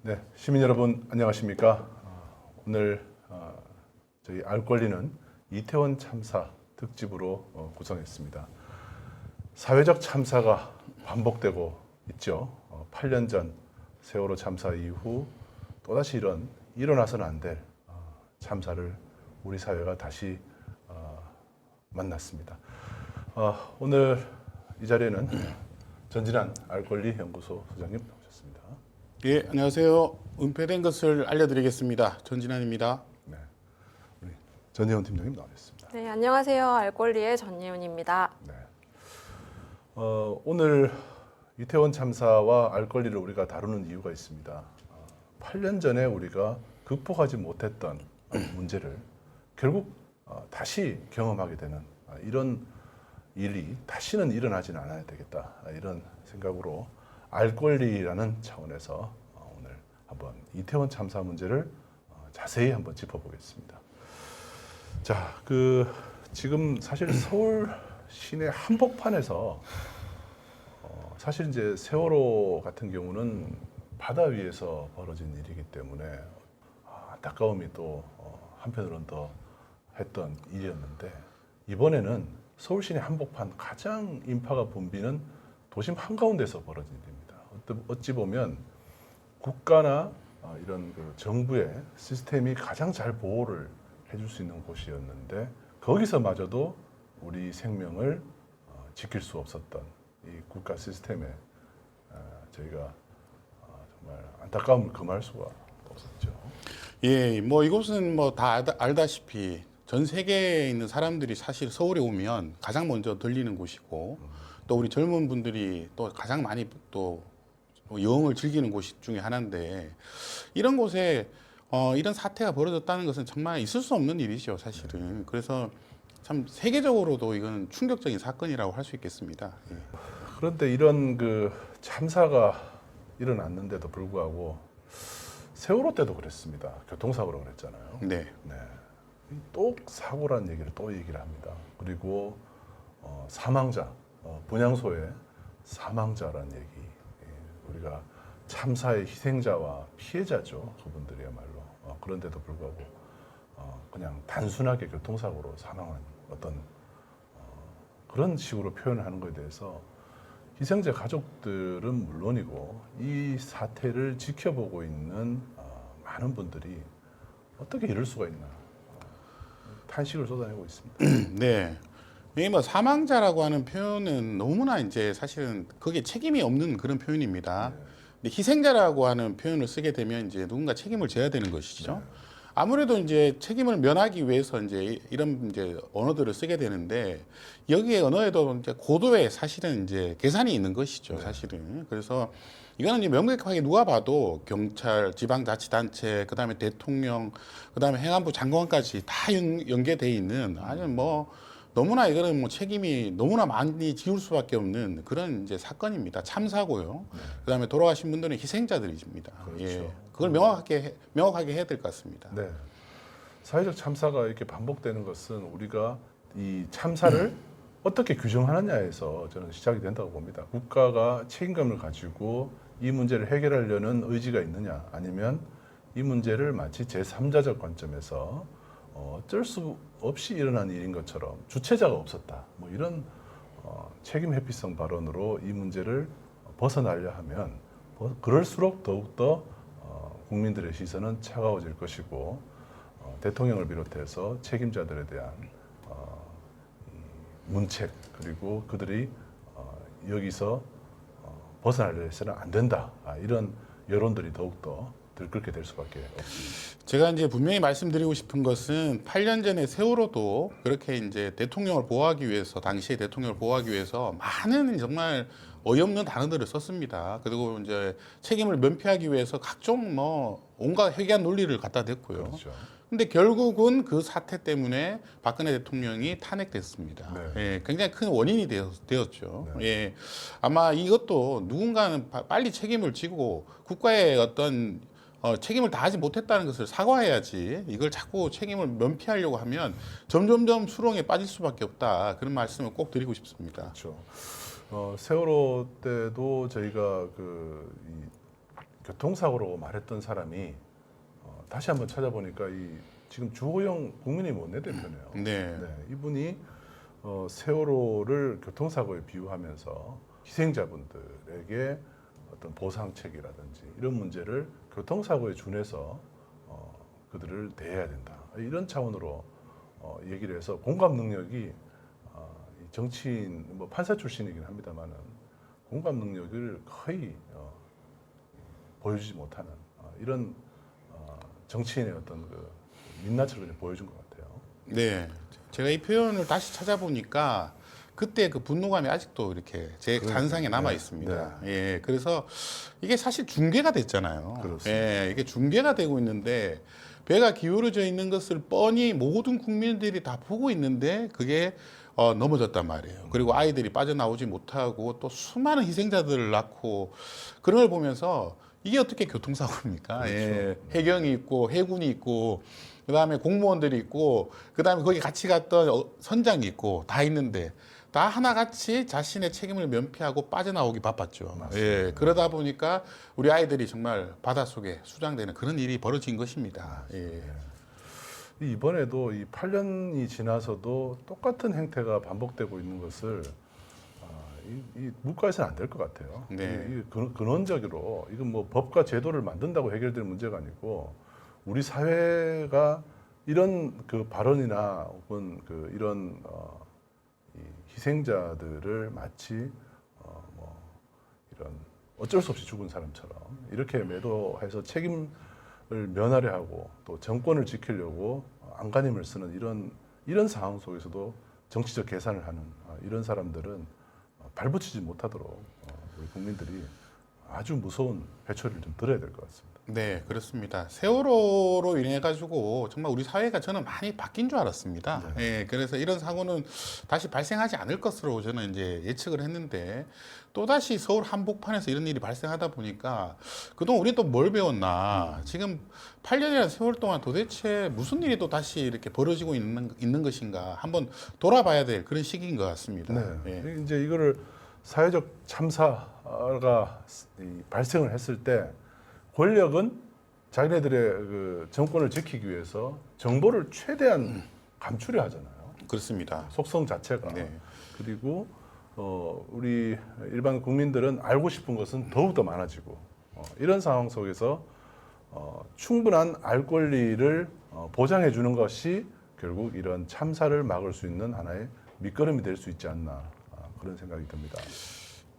네, 시민 여러분 안녕하십니까? 오늘 저희 알 권리는 이태원 참사 특집으로 구성했습니다. 사회적 참사가 반복되고 있죠. 8년 전 세월호 참사 이후 또다시 일어나서는 안 될 참사를 우리 사회가 다시 만났습니다. 오늘 이 자리에는 전진한 알 권리 연구소 소장님 나오셨습니다. 예, 안녕하세요. 은폐된 것을 알려드리겠습니다. 전진환입니다. 네, 우리 전혜원 팀장님 나오셨습니다. 네, 안녕하세요. 알권리의 전예훈입니다. 네. 오늘 이태원 참사와 알 권리를 우리가 다루는 이유가 있습니다. 8년 전에 우리가 극복하지 못했던 문제를 결국 다시 경험하게 되는 이런 일이 다시는 일어나지는 않아야 되겠다. 이런 생각으로 알 권리라는 차원에서 오늘 한번 이태원 참사 문제를 자세히 한번 짚어보겠습니다. 자, 지금 사실 서울 시내 한복판에서 사실 이제 세월호 같은 경우는 바다 위에서 벌어진 일이기 때문에 안타까움이 또 한편으로는 더 했던 일이었는데, 이번에는 서울 시내 한복판 가장 인파가 붐비는 도심 한가운데서 벌어진 일입니다. 어찌 보면 국가나 이런 정부의 시스템이 가장 잘 보호를 해줄 수 있는 곳이었는데, 거기서마저도 우리 생명을 지킬 수 없었던 이 국가 시스템에 저희가 정말 안타까움을 금할 수가 없었죠. 예, 뭐 이곳은 뭐 다 알다시피 전 세계에 있는 사람들이 사실 서울에 오면 가장 먼저 들리는 곳이고, 또 우리 젊은 분들이 또 가장 많이 또 여행을 즐기는 곳 중에 하나인데, 이런 곳에 이런 사태가 벌어졌다는 것은 정말 있을 수 없는 일이죠, 사실은. 그래서 참 세계적으로도 이건 충격적인 사건이라고 할 수 있겠습니다. 예. 그런데 이런 참사가 일어났는데도 불구하고 세월호 때도 그랬습니다. 교통사고로 그랬잖아요. 네. 네. 또 사고라는 얘기를 또 얘기를 합니다. 그리고 사망자, 분향소의 사망자라는 얘기. 우리가 참사의 희생자와 피해자죠. 그분들이야말로. 그런데도 불구하고 그냥 단순하게 교통사고로 사망한 어떤 그런 식으로 표현을 하는 것에 대해서 희생자 가족들은 물론이고 이 사태를 지켜보고 있는 많은 분들이 어떻게 이럴 수가 있나 탄식을 쏟아내고 있습니다. 네. 이 뭐 사망자라고 하는 표현은 너무나 이제 사실은 거기에 책임이 없는 그런 표현입니다. 근데 희생자라고 하는 표현을 쓰게 되면 이제 누군가 책임을 져야 되는 것이죠. 아무래도 이제 책임을 면하기 위해서 이제 이런 이제 언어들을 쓰게 되는데, 여기에 언어에도 이제 고도의 사실은 이제 계산이 있는 것이죠, 사실은. 그래서 이거는 이제 명백하게 누가 봐도 경찰, 지방자치단체, 그다음에 대통령, 그다음에 행안부 장관까지 다 연계돼 있는 아주 뭐 너무나 이거는 뭐 책임이 너무나 많이 지울 수밖에 없는 그런 이제 사건입니다. 참사고요. 그다음에 돌아가신 분들은 희생자들입니다. 그렇죠. 예, 그걸 명확하게 해야 될 것 같습니다. 네. 사회적 참사가 이렇게 반복되는 것은 우리가 이 참사를 어떻게 규정하느냐에서 저는 시작이 된다고 봅니다. 국가가 책임감을 가지고 이 문제를 해결하려는 의지가 있느냐, 아니면 이 문제를 마치 제3자적 관점에서 어쩔 수 없이 일어난 일인 것처럼 주체자가 없었다, 뭐 이런 책임 회피성 발언으로 이 문제를 벗어나려 하면 그럴수록 더욱더 국민들의 시선은 차가워질 것이고, 대통령을 비롯해서 책임자들에 대한 문책, 그리고 그들이 여기서 벗어나려 해서는 안 된다, 이런 여론들이 더욱더 들끓게 될 수밖에 없습니다. 제가 이제 분명히 말씀드리고 싶은 것은 8년 전에 세월호도 그렇게 이제 대통령을 보호하기 위해서, 당시에 대통령을 보호하기 위해서 많은 정말 어이없는 단어들을 썼습니다. 그리고 이제 책임을 면피하기 위해서 각종 뭐 온갖 회귀한 논리를 갖다 댔고요. 그렇죠. 근데 결국은 그 사태 때문에 박근혜 대통령이 탄핵됐습니다. 네. 예, 굉장히 큰 원인이 되었죠. 네. 예, 아마 이것도 누군가는 빨리 책임을 지고 국가의 어떤 책임을 다하지 못했다는 것을 사과해야지, 이걸 자꾸 책임을 면피하려고 하면 점점점 수렁에 빠질 수밖에 없다, 그런 말씀을 꼭 드리고 싶습니다. 그렇죠. 세월호 때도 저희가 이 교통사고로 말했던 사람이 다시 한번 찾아보니까 지금 주호영 국민의힘 원내대표네요. 네. 이분이 세월호를 교통사고에 비유하면서 희생자분들에게 어떤 보상책이라든지 이런 문제를 교통사고에 준해서 그들을 대해야 된다. 이런 차원으로 얘기를 해서 공감 능력이 이 정치인 뭐 판사 출신이긴 합니다만은 공감 능력을 거의 보여주지 못하는 이런 정치인의 어떤 그 민낯을 그냥 보여준 것 같아요. 네. 제가 이 표현을 다시 찾아보니까 그때 그 분노감이 아직도 이렇게 제 잔상에 남아 있습니다. 예. 그래서 이게 사실 중계가 됐잖아요. 그렇습니다. 예. 이게 중계가 되고 있는데 배가 기울어져 있는 것을 뻔히 모든 국민들이 다 보고 있는데 그게 넘어졌단 말이에요. 그리고 아이들이 빠져나오지 못하고 또 수많은 희생자들을 낳고 그런 걸 보면서 이게 어떻게 교통사고입니까? 그렇죠. 예. 해경이 있고 해군이 있고 그다음에 공무원들이 있고 그다음에 거기 같이 갔던 선장이 있고 다 있는데 다 하나같이 자신의 책임을 면피하고 빠져나오기 바빴죠. 예, 그러다 보니까 우리 아이들이 정말 바닷속에 수장되는 그런 일이 벌어진 것입니다. 예. 이번에도 이 8년이 지나서도 똑같은 행태가 반복되고 있는 것을 이 묵과해서는 안 될 것 같아요. 네. 이 근원적으로 이건 뭐 법과 제도를 만든다고 해결될 문제가 아니고 우리 사회가 이런 그 발언이나 혹은 그 이런 이 희생자들을 마치 뭐 이런 어쩔 수 없이 죽은 사람처럼 이렇게 매도해서 책임을 면하려 하고 또 정권을 지키려고 안간힘을 쓰는 이런 상황 속에서도 정치적 계산을 하는 이런 사람들은 발붙이지 못하도록 우리 국민들이 아주 무서운 회초리를 좀 들어야 될 것 같습니다. 네, 그렇습니다. 세월호로 인해 가지고 정말 우리 사회가 저는 많이 바뀐 줄 알았습니다. 예, 그래서 이런 사고는 다시 발생하지 않을 것으로 저는 이제 예측을 했는데 또 다시 서울 한복판에서 이런 일이 발생하다 보니까 그동안 우리 또 뭘 배웠나? 지금 8년이라는 세월 동안 도대체 무슨 일이 또 다시 이렇게 벌어지고 있는 것인가? 한번 돌아봐야 될 그런 시기인 것 같습니다. 네. 예. 이제 이거를 사회적 참사가 발생을 했을 때 권력은 자기네들의 그 정권을 지키기 위해서 정보를 최대한 감추려 하잖아요. 그렇습니다. 속성 자체가. 네. 그리고 우리 일반 국민들은 알고 싶은 것은 더욱더 많아지고 이런 상황 속에서 충분한 알 권리를 보장해 주는 것이 결국 이런 참사를 막을 수 있는 하나의 밑거름이 될 수 있지 않나 그런 생각이 듭니다.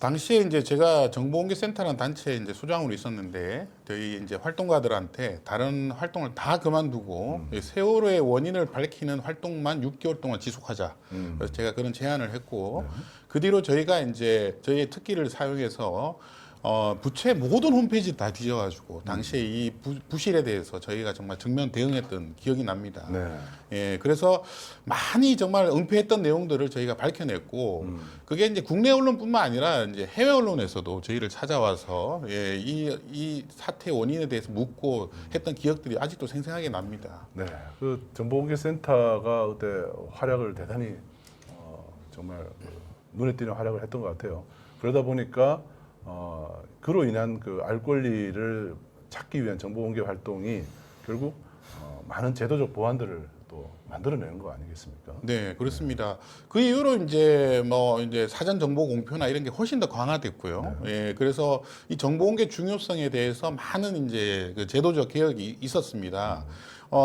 당시에 이제 제가 정보공개센터라는 단체에 이제 소장으로 있었는데 저희 이제 활동가들한테 다른 활동을 다 그만두고 이 세월호의 원인을 밝히는 활동만 6개월 동안 지속하자. 그래서 제가 그런 제안을 했고 그 뒤로 저희가 이제 저희의 특기를 사용해서 부처의 모든 홈페이지 다 뒤져가지고 당시에 이 부실에 대해서 저희가 정말 정면 대응했던 기억이 납니다. 네. 예, 그래서 많이 정말 은폐했던 내용들을 저희가 밝혀냈고 그게 이제 국내 언론뿐만 아니라 이제 해외 언론에서도 저희를 찾아와서 예, 이 사태 원인에 대해서 묻고 했던 기억들이 아직도 생생하게 납니다. 네. 그 정보공개센터가 그때 활약을 대단히 정말 눈에 띄는 활약을 했던 것 같아요. 그러다 보니까 그로 인한 그 알 권리를 찾기 위한 정보공개 활동이 결국 많은 제도적 보완들을 또 만들어내는 거 아니겠습니까? 네, 그렇습니다. 그 이후로 이제 뭐 이제 사전 정보 공표나 이런 게 훨씬 더 강화됐고요. 예, 그래서 이 정보 공개 중요성에 대해서 많은 이제 그 제도적 개혁이 있었습니다.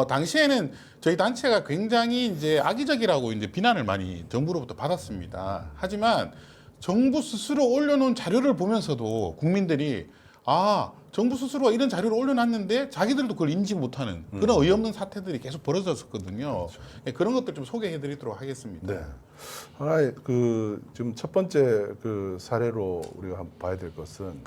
당시에는 저희 단체가 굉장히 이제 악의적이라고 이제 비난을 많이 정부로부터 받았습니다. 하지만 정부 스스로 올려놓은 자료를 보면서도 국민들이 정부 스스로가 이런 자료를 올려놨는데 자기들도 그걸 인지 못하는 그런 어이없는 사태들이 계속 벌어졌었거든요. 그렇죠. 네, 그런 것들 좀 소개해드리도록 하겠습니다. 네. 하나의 그 지금 첫 번째 그 사례로 우리가 한번 봐야 될 것은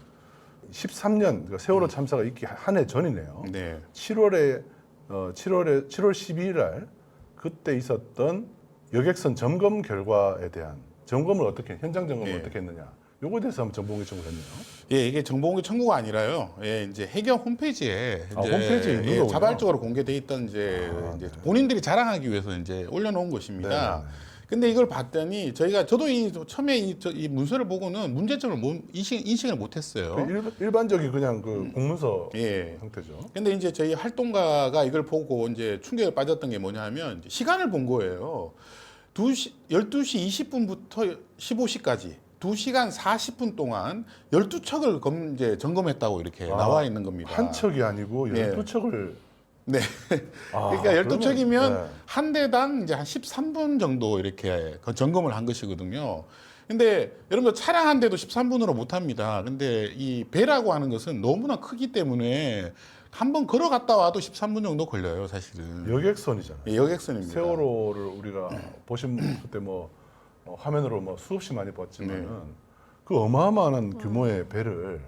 13년 그러니까 세월호 참사가 있기 한 해 전이네요. 네. 7월 12일 날 그때 있었던 여객선 점검 결과에 대한 현장 점검을 네. 어떻게 했느냐. 요거에 대해서 한번 정보공개 청구를 했네요. 예, 이게 정보공개 청구가 아니라요. 예, 이제 해경 홈페이지에 이제 홈페이지에 있는 거군요. 자발적으로 공개돼 있던 이제 본인들이 자랑하기 위해서 이제 올려놓은 것입니다. 네. 근데 이걸 봤더니 저도 처음에 이 문서를 보고는 문제점을 인식을 못했어요. 그 일반적인 그냥 그 공문서 예. 형태죠. 근데 이제 저희 활동가가 이걸 보고 이제 충격에 빠졌던 게 뭐냐면 이제 시간을 본 거예요. 12시 20분부터 15시까지 2시간 40분 동안 12척을 이제 점검했다고 이렇게 나와 있는 겁니다. 한 척이 아니고 네. 12척을. 네. 그러니까 12척이면 그러면, 네. 한 대당 이제 한 13분 정도 이렇게 점검을 한 것이거든요. 근데 여러분 차량 한 대도 13분으로 못 합니다. 근데 이 배라고 하는 것은 너무나 크기 때문에 한번 걸어갔다 와도 13분 정도 걸려요, 사실은. 여객선이잖아요. 예, 여객선입니다. 세월호를 우리가 보신 그때 뭐 화면으로 뭐 수없이 많이 봤지만은 네. 그 어마어마한 규모의 배를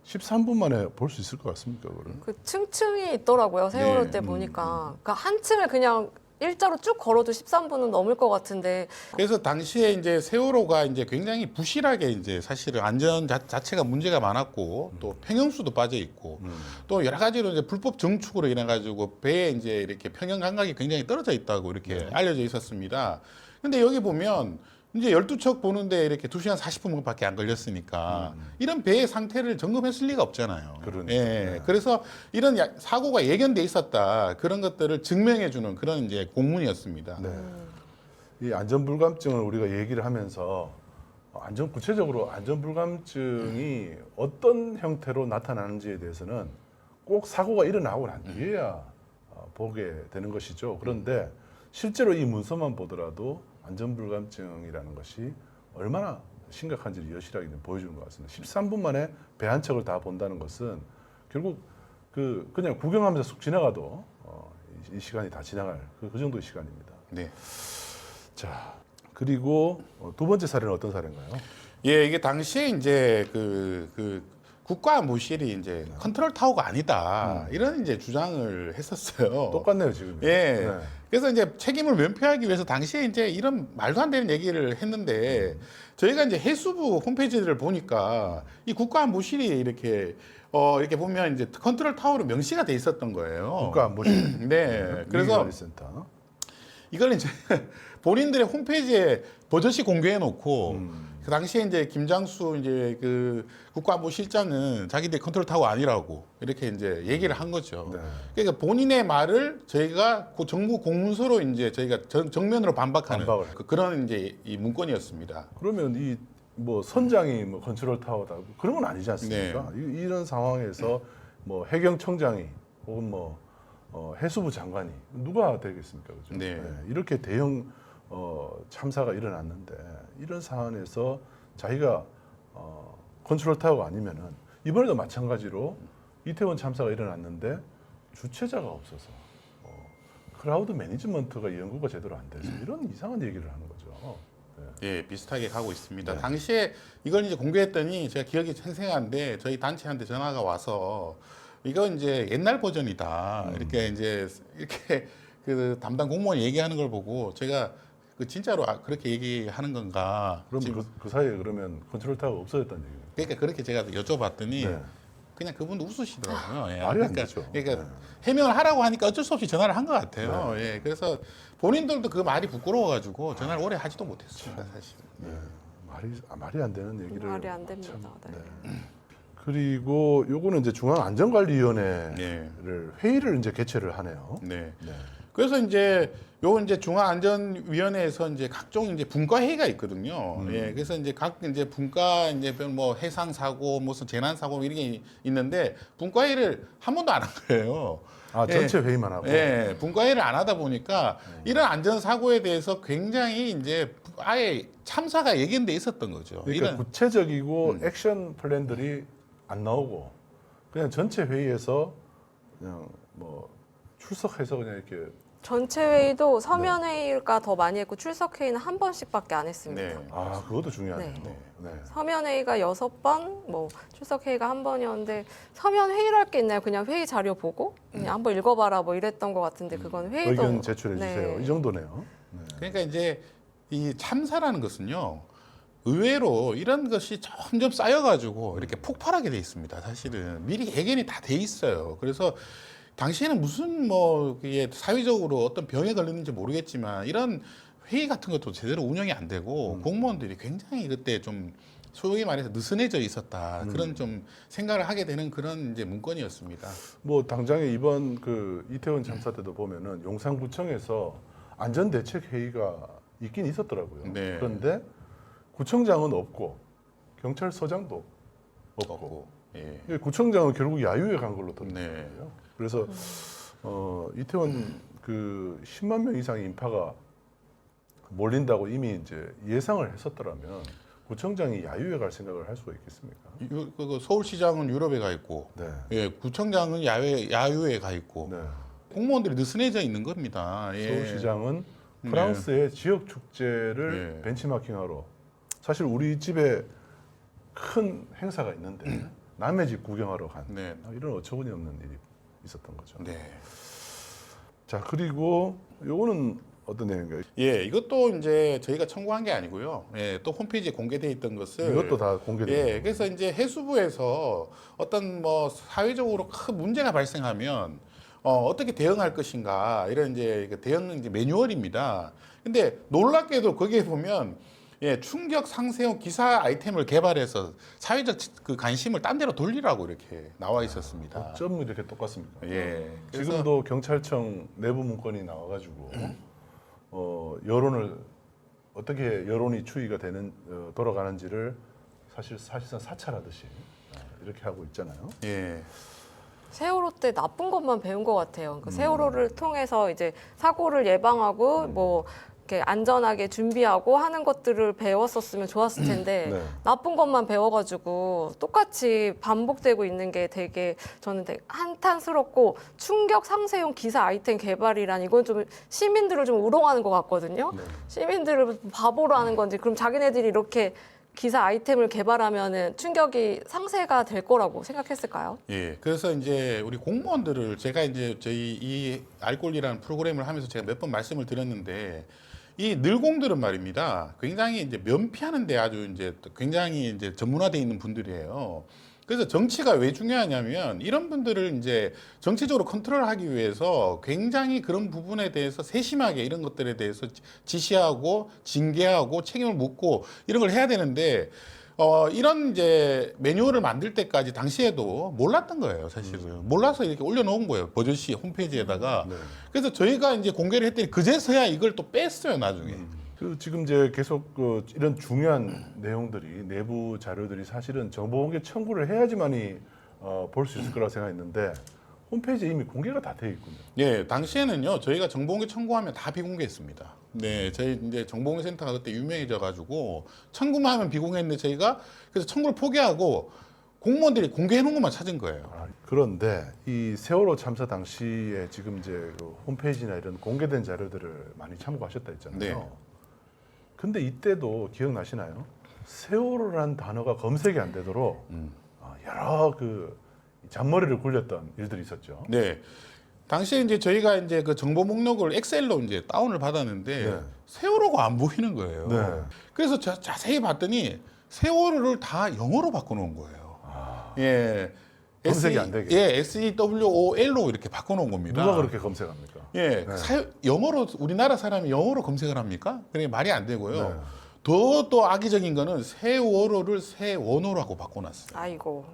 13분 만에 볼 수 있을 것 같습니까, 그걸? 그 층층이 있더라고요. 세월호 네. 때 보니까. 그러니까 한 층을 그냥 일자로 쭉 걸어도 13분은 넘을 것 같은데. 그래서 당시에 이제 세월호가 이제 굉장히 부실하게 이제 사실은 안전 자체가 문제가 많았고 또 평형수도 빠져 있고 또 여러 가지로 이제 불법 정축으로 인해 가지고 배에 이제 이렇게 평형 감각이 굉장히 떨어져 있다고 이렇게 알려져 있었습니다. 근데 여기 보면 이제 12척 보는데 이렇게 2시간 40분밖에 안 걸렸으니까 이런 배의 상태를 점검했을 리가 없잖아요. 그러니까. 예. 네. 그래서 이런 사고가 예견돼 있었다. 그런 것들을 증명해 주는 그런 이제 공문이었습니다. 네. 이 안전불감증을 우리가 얘기를 하면서 구체적으로 안전불감증이 어떤 형태로 나타나는지에 대해서는 꼭 사고가 일어나고 난 뒤에야 보게 되는 것이죠. 그런데 실제로 이 문서만 보더라도 안전불감증이라는 것이 얼마나 심각한지를 여실하게 보여주는 것 같습니다. 13분 만에 배 한 척을 다 본다는 것은 결국 그냥 구경하면서 쑥 지나가도 이 시간이 다 지나갈 그 정도의 시간입니다. 네. 자, 그리고 두 번째 사례는 어떤 사례인가요? 예, 이게 당시에 이제 그 국가안보실이 이제 컨트롤 타워가 아니다 이런 이제 주장을 했었어요. 똑같네요, 지금. 예. 네. 그래서 이제 책임을 면피하기 위해서 당시에 이제 이런 말도 안 되는 얘기를 했는데 저희가 이제 해수부 홈페이지를 보니까 이 국가안보실이 이렇게 보면 이제 컨트롤 타워로 명시가 돼 있었던 거예요. 국가안보실. 네. 그래서 위기관리센터. 이걸 이제 본인들의 홈페이지에 버젓이 공개해 놓고 그 당시에 이제 김장수 이제 그 국가안보실장은 자기들 컨트롤 타워 아니라고 이렇게 이제 얘기를 한 거죠. 네. 그러니까 본인의 말을 저희가 그 정부 공문서로 이제 저희가 정면으로 반박하는 반박을. 그런 이제 이 문건이었습니다. 그러면 이 뭐 선장이 뭐 컨트롤 타워다 그런 건 아니지 않습니까? 이런 상황에서 뭐 해경청장이 혹은 뭐 해수부 장관이 누가 되겠습니까? 그죠? 네. 이렇게 대형 참사가 일어났는데 이런 상황에서 자기가 컨트롤 타워가 아니면은 이번에도 마찬가지로 이태원 참사가 일어났는데 주체자가 없어서 크라우드 매니지먼트가 연구가 제대로 안 돼서 이런 이상한 얘기를 하는 거죠. 예, 비슷하게 가고 있습니다. 네. 당시에 이걸 이제 공개했더니 제가 기억이 생생한데 저희 단체한테 전화가 와서 이거 이제 옛날 버전이다. 이렇게 그 담당 공무원이 얘기하는 걸 보고 제가 그 진짜로 그렇게 얘기하는 건가? 그럼 지금 그 사이에 그러면 컨트롤 타워가 없어졌다는 얘기입니다. 그러니까 그렇게 제가 여쭤봤더니 네. 그냥 그분 웃으시더라고요. 예. 말이 안 되죠. 그러니까 네. 해명을 하라고 하니까 어쩔 수 없이 전화를 한 것 같아요. 예. 그래서 본인들도 그 말이 부끄러워가지고 전화를 오래 하지도 못했습니다, 사실. 네. 말이 안 되는 얘기를 말이 안 됩니다. 참, 네. 그리고 요거는 이제 중앙안전관리위원회를 네. 회의를 이제 개최를 하네요. 네. 네. 그래서 이제 중앙안전위원회에서 이제 각종 이제 분과 회의가 있거든요. 예, 그래서 이제 각 이제 분과 이제 뭐 해상 사고, 무슨 재난 사고 이런 게 있는데 분과 회의를 한 번도 안 한 거예요. 전체 회의만 하고. 예, 분과 회의를 안 하다 보니까 이런 안전 사고에 대해서 굉장히 이제 아예 참사가 예견돼 있었던 거죠. 그러니까 구체적이고 액션 플랜들이 안 나오고 그냥 전체 회의에서 그냥 뭐 출석해서 그냥 이렇게 전체 회의도 서면 회의가 더 많이 했고 출석 회의는 한 번씩밖에 안 했습니다. 네. 그것도 중요하네요. 네. 네. 서면 회의가 6번, 뭐 출석 회의가 한 번이었는데 서면 회의를 할 게 있나요? 그냥 회의 자료 보고 그냥 한번 읽어봐라 뭐 이랬던 것 같은데 그건 회의도 의견 제출해 주세요. 네. 이 정도네요. 네. 그러니까 이제 이 참사라는 것은요. 의외로 이런 것이 점점 쌓여가지고 이렇게 폭발하게 돼 있습니다. 사실은 미리 예견이 다 돼 있어요. 그래서 당시에는 무슨 뭐 이게 사회적으로 어떤 병에 걸렸는지 모르겠지만 이런 회의 같은 것도 제대로 운영이 안 되고 공무원들이 굉장히 그때 좀 소위 말해서 느슨해져 있었다. 그런 좀 생각을 하게 되는 그런 이제 문건이었습니다. 뭐 당장에 이번 그 이태원 참사 때도 보면은 용산구청에서 안전대책회의가 있긴 있었더라고요. 네. 그런데 구청장은 없고 경찰서장도 없고 예. 예, 구청장은 결국 야유회 간 걸로 들었거든요. 네. 그래서 이태원 그 10만 명 이상의 인파가 몰린다고 이미 이제 예상을 했었더라면 구청장이 야유회 갈 생각을 할 수가 있겠습니까? 그 서울시장은 유럽에 가 있고, 네. 예, 구청장은 야유회에 가 있고, 네. 공무원들이 느슨해져 있는 겁니다. 예. 서울시장은 프랑스의 지역 축제를 네. 벤치마킹하러 사실 우리 집에 큰 행사가 있는데 남의 집 구경하러 간 네. 이런 어처구니 없는 일이 있었던 거죠. 네. 자 그리고 요거는 어떤 내용인가요? 예, 이것도 이제 저희가 청구한 게 아니고요. 예, 또 홈페이지에 공개돼 있던 것을 이것도 다 공개돼요. 예, 그래서 이제 해수부에서 어떤 뭐 사회적으로 큰 문제가 발생하면 어떻게 대응할 것인가 이런 이제 그 대응 이제 매뉴얼입니다. 근데 놀랍게도 거기에 보면 예, 충격 상세형 기사 아이템을 개발해서 사회적 그 관심을 딴 데로 돌리라고 이렇게 나와 있었습니다. 어쩜 이렇게 똑같습니까? 예, 그래서 지금도 경찰청 내부 문건이 나와가지고 여론을 어떻게 여론이 추이가 되는 돌아가는지를 사실상 사찰하듯이 이렇게 하고 있잖아요. 예. 세월호 때 나쁜 것만 배운 것 같아요. 그러니까 세월호를 통해서 이제 사고를 예방하고 뭐 이렇게 안전하게 준비하고 하는 것들을 배웠었으면 좋았을 텐데 네. 나쁜 것만 배워가지고 똑같이 반복되고 있는 게 되게 저는 되게 한탄스럽고 충격 상세용 기사 아이템 개발이란 이건 좀 시민들을 좀 우롱하는 것 같거든요. 네. 시민들을 바보로 하는 건지 그럼 자기네들이 이렇게 기사 아이템을 개발하면은 충격이 상쇄가 될 거라고 생각했을까요? 예, 그래서 이제 우리 공무원들을 제가 이제 저희 이 알권리라는 프로그램을 하면서 제가 몇 번 말씀을 드렸는데 이 늘공들은 말입니다. 굉장히 이제 면피하는데 아주 이제 굉장히 이제 전문화되어 있는 분들이에요. 그래서 정치가 왜 중요하냐면 이런 분들을 이제 정치적으로 컨트롤하기 위해서 굉장히 그런 부분에 대해서 세심하게 이런 것들에 대해서 지시하고 징계하고 책임을 묻고 이런 걸 해야 되는데 이런 이제 매뉴얼을 만들 때까지 당시에도 몰랐던 거예요, 사실은. 몰라서 이렇게 올려놓은 거예요, 버젓이 홈페이지에다가. 네. 그래서 저희가 이제 공개를 했더니 그제서야 이걸 또 뺐어요, 나중에. 그 지금 이제 계속 그 이런 중요한 내용들이 내부 자료들이 사실은 정보공개 청구를 해야지만이 볼 수 있을 거라고 생각했는데 홈페이지에 이미 공개가 다 되어 있군요. 예, 당시에는요, 저희가 정보공개 청구하면 다 비공개했습니다. 네, 저희 이제 정보공개 센터가 그때 유명해져가지고 청구만 하면 비공개했는데 저희가 그래서 청구를 포기하고 공무원들이 공개해놓은 것만 찾은 거예요. 그런데 이 세월호 참사 당시에 지금 이제 그 홈페이지나 이런 공개된 자료들을 많이 참고하셨다 했잖아요. 네. 근데 이때도 기억나시나요? 세월호라는 단어가 검색이 안 되도록 여러 그 잔머리를 굴렸던 일들이 있었죠. 네. 당시에 이제 저희가 이제 그 정보 목록을 엑셀로 이제 다운을 받았는데 네. 세월호가 안 보이는 거예요. 네. 그래서 자세히 봤더니 세월호를 다 영어로 바꿔놓은 거예요. 예. 검색이 안 되게. 예, SEWOL로 이렇게 바꿔놓은 겁니다. 누가 그렇게 검색합니까? 예, 네. 영어로 우리나라 사람이 영어로 검색을 합니까? 그게 말이 안 되고요. 네. 더 또 악의적인 거는 세월호를 세원호라고 바꿔놨어요. 아이고.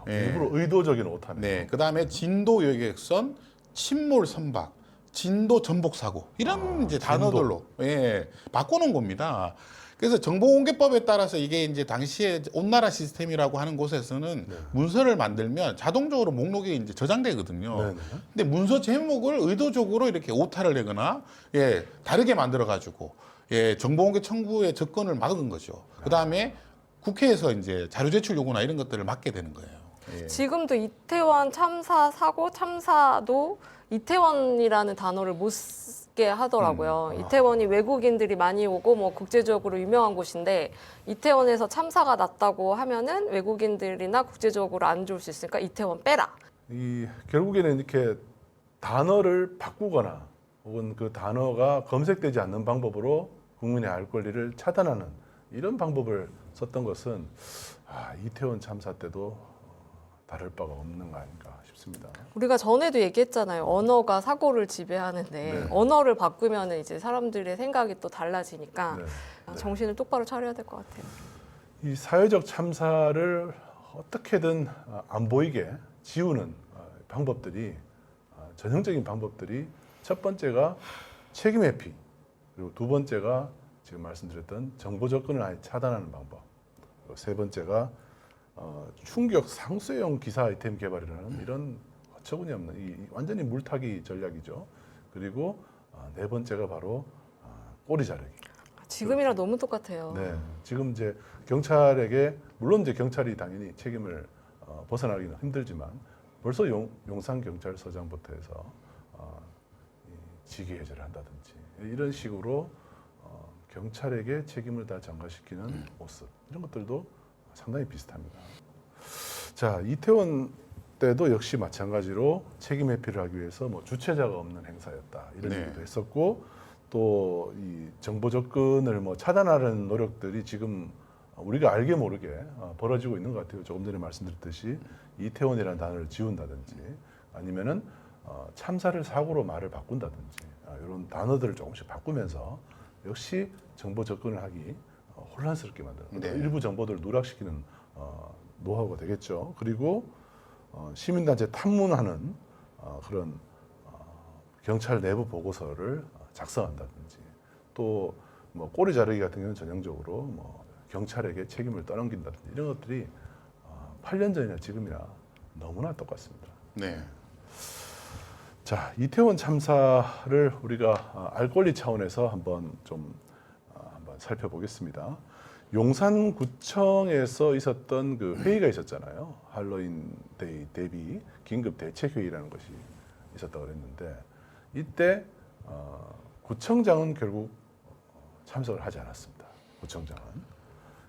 예. 일부러 의도적인 오타네. 네, 그 다음에 진도 여객선, 침몰 선박, 진도 전복 사고 이런 이제 단어들로 예 바꿔놓은 겁니다. 그래서 정보공개법에 따라서 이게 이제 당시에 온나라 시스템이라고 하는 곳에서는 네. 문서를 만들면 자동적으로 목록에 이제 저장되거든요. 네네. 근데 문서 제목을 의도적으로 이렇게 오타를 내거나 예 다르게 만들어 가지고 예 정보공개 청구의 접근을 막은 거죠. 그 다음에 국회에서 이제 자료 제출 요구나 이런 것들을 막게 되는 거예요. 예. 지금도 이태원 참사 사고 참사도 이태원이라는 단어를 못 쓰게 하더라고요. 이태원이 외국인들이 많이 오고 뭐 국제적으로 유명한 곳인데 이태원에서 참사가 났다고 하면은 외국인들이나 국제적으로 안 좋을 수 있으니까 이태원 빼라. 이 결국에는 이렇게 단어를 바꾸거나 혹은 그 단어가 검색되지 않는 방법으로 국민의 알 권리를 차단하는 이런 방법을 썼던 것은 이태원 참사 때도 바랄 바가 없는 거 아닌가 싶습니다. 우리가 전에도 얘기했잖아요. 언어가 사고를 지배하는데 네. 언어를 바꾸면 이제 사람들의 생각이 또 달라지니까 네. 정신을 똑바로 차려야 될 것 같아요. 이 사회적 참사를 어떻게든 안 보이게 지우는 방법들이 전형적인 방법들이 첫 번째가 책임 회피, 그리고 두 번째가 지금 말씀드렸던 정보 접근을 아예 차단하는 방법, 그리고 세 번째가 충격 상쇄용 기사 아이템 개발이라는 이런 어처구니 없는 이 완전히 물타기 전략이죠. 그리고 네 번째가 바로 꼬리 자르기. 지금이랑 너무 똑같아요. 네, 지금 이제 경찰에게 물론 이제 경찰이 당연히 책임을 벗어나기는 힘들지만 벌써 용산 경찰서장부터 해서 이 직위 해제를 한다든지 이런 식으로 경찰에게 책임을 다 전가시키는 모습 이런 것들도 상당히 비슷합니다. 자, 이태원 때도 역시 마찬가지로 책임 회피를 하기 위해서 뭐 주체자가 없는 행사였다 이런 네. 얘기도 했었고 또 이 정보 접근을 뭐 차단하는 노력들이 지금 우리가 알게 모르게 벌어지고 있는 것 같아요. 조금 전에 말씀드렸듯이 이태원이라는 단어를 지운다든지 아니면은 참사를 사고로 말을 바꾼다든지 이런 단어들을 조금씩 바꾸면서 역시 정보 접근을 하기 혼란스럽게 만드는 네. 일부 정보들을 누락시키는 노하우가 되겠죠. 그리고 시민단체 탐문하는 그런 경찰 내부 보고서를 작성한다든지 또 뭐 꼬리 자르기 같은 경우는 전형적으로 뭐 경찰에게 책임을 떠넘긴다든지 이런 것들이 8년 전이나 지금이나 너무나 똑같습니다. 네. 자, 이태원 참사를 우리가 알 권리 차원에서 한번 살펴보겠습니다. 용산구청에서 있었던 그 회의가 있었잖아요. 할로윈 데이 대비 긴급 대책 회의라는 것이 있었다고 그랬는데 이때 구청장은 결국 참석을 하지 않았습니다. 구청장은.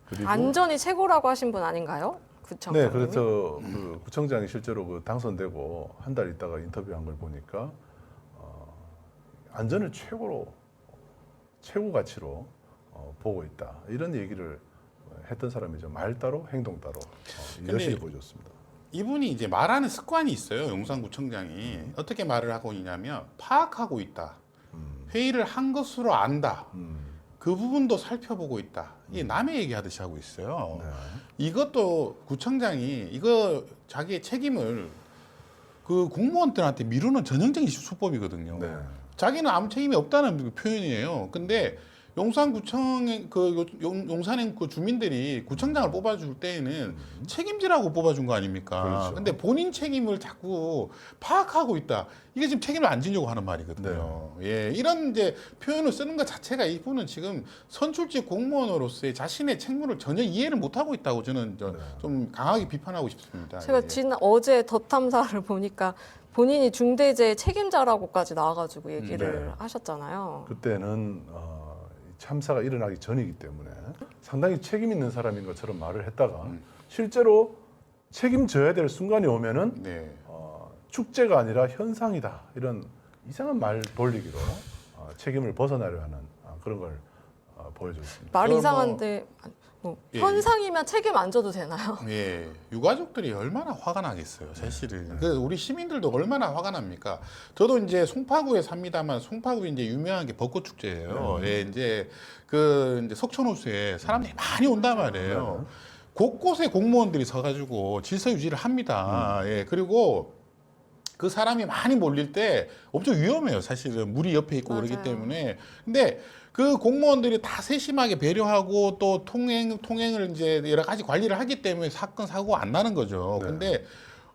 그리고 안전이 최고라고 하신 분 아닌가요? 구청장님이? 네, 그래서 그 구청장이 실제로 그 당선되고 한 달 있다가 인터뷰한 걸 보니까 안전을 최고 가치로 보고 있다 이런 얘기를 했던 사람이죠. 말 따로 행동 따로 여실히 보여줬습니다. 이분이 이제 말하는 습관이 있어요. 용산구청장이 어떻게 말을 하고 있냐면 파악하고 있다. 회의를 한 것으로 안다. 그 부분도 살펴보고 있다. 이게 남의 얘기하듯이 하고 있어요. 네. 이것도 구청장이 이거 자기의 책임을 그 공무원들한테 미루는 전형적인 수법이거든요. 네. 자기는 아무 책임이 없다는 그 표현이에요. 근데 용산구청의 용산의 그 주민들이 구청장을 뽑아줄 때에는 책임지라고 뽑아준 거 아닙니까? 그렇죠. 근데 본인 책임을 자꾸 파악하고 있다. 이게 지금 책임을 안 지려고 하는 말이거든요. 예, 이런 이제 표현을 쓰는 것 자체가 이분은 지금 선출직 공무원으로서의 자신의 책무를 전혀 이해를 못 하고 있다고 저는 좀 강하게 비판하고 싶습니다. 제가 예. 어제 덧탐사를 보니까 본인이 중대재해 책임자라고까지 나와가지고 얘기를 네. 하셨잖아요. 그때는 참사가 일어나기 전이기 때문에 상당히 책임 있는 사람인 것처럼 말을 했다가 실제로 책임져야 될 순간이 오면은 네. 축제가 아니라 현상이다 이런 이상한 말 돌리기로 책임을 벗어나려 하는 그런 걸 보여줬습니다. 말 그럼 이상한데 예. 현상이면 책임 안 져도 되나요? 예, 유가족들이 얼마나 화가 나겠어요, 사실은. 그 우리 시민들도 얼마나 화가 납니까? 저도 이제 송파구에 삽니다만 송파구 이제 유명한 게 벚꽃 축제예요. 예, 이제 그 이제 석촌호수에 사람들이 많이 온단 말이에요. 곳곳에 공무원들이 서가지고 질서 유지를 합니다. 예, 그리고 그 사람이 많이 몰릴 때 엄청 위험해요, 사실은. 물이 옆에 있고 맞아요. 그러기 때문에. 근데 그 공무원들이 다 세심하게 배려하고 또 통행을 이제 여러 가지 관리를 하기 때문에 사건 사고가 안 나는 거죠. 네. 근데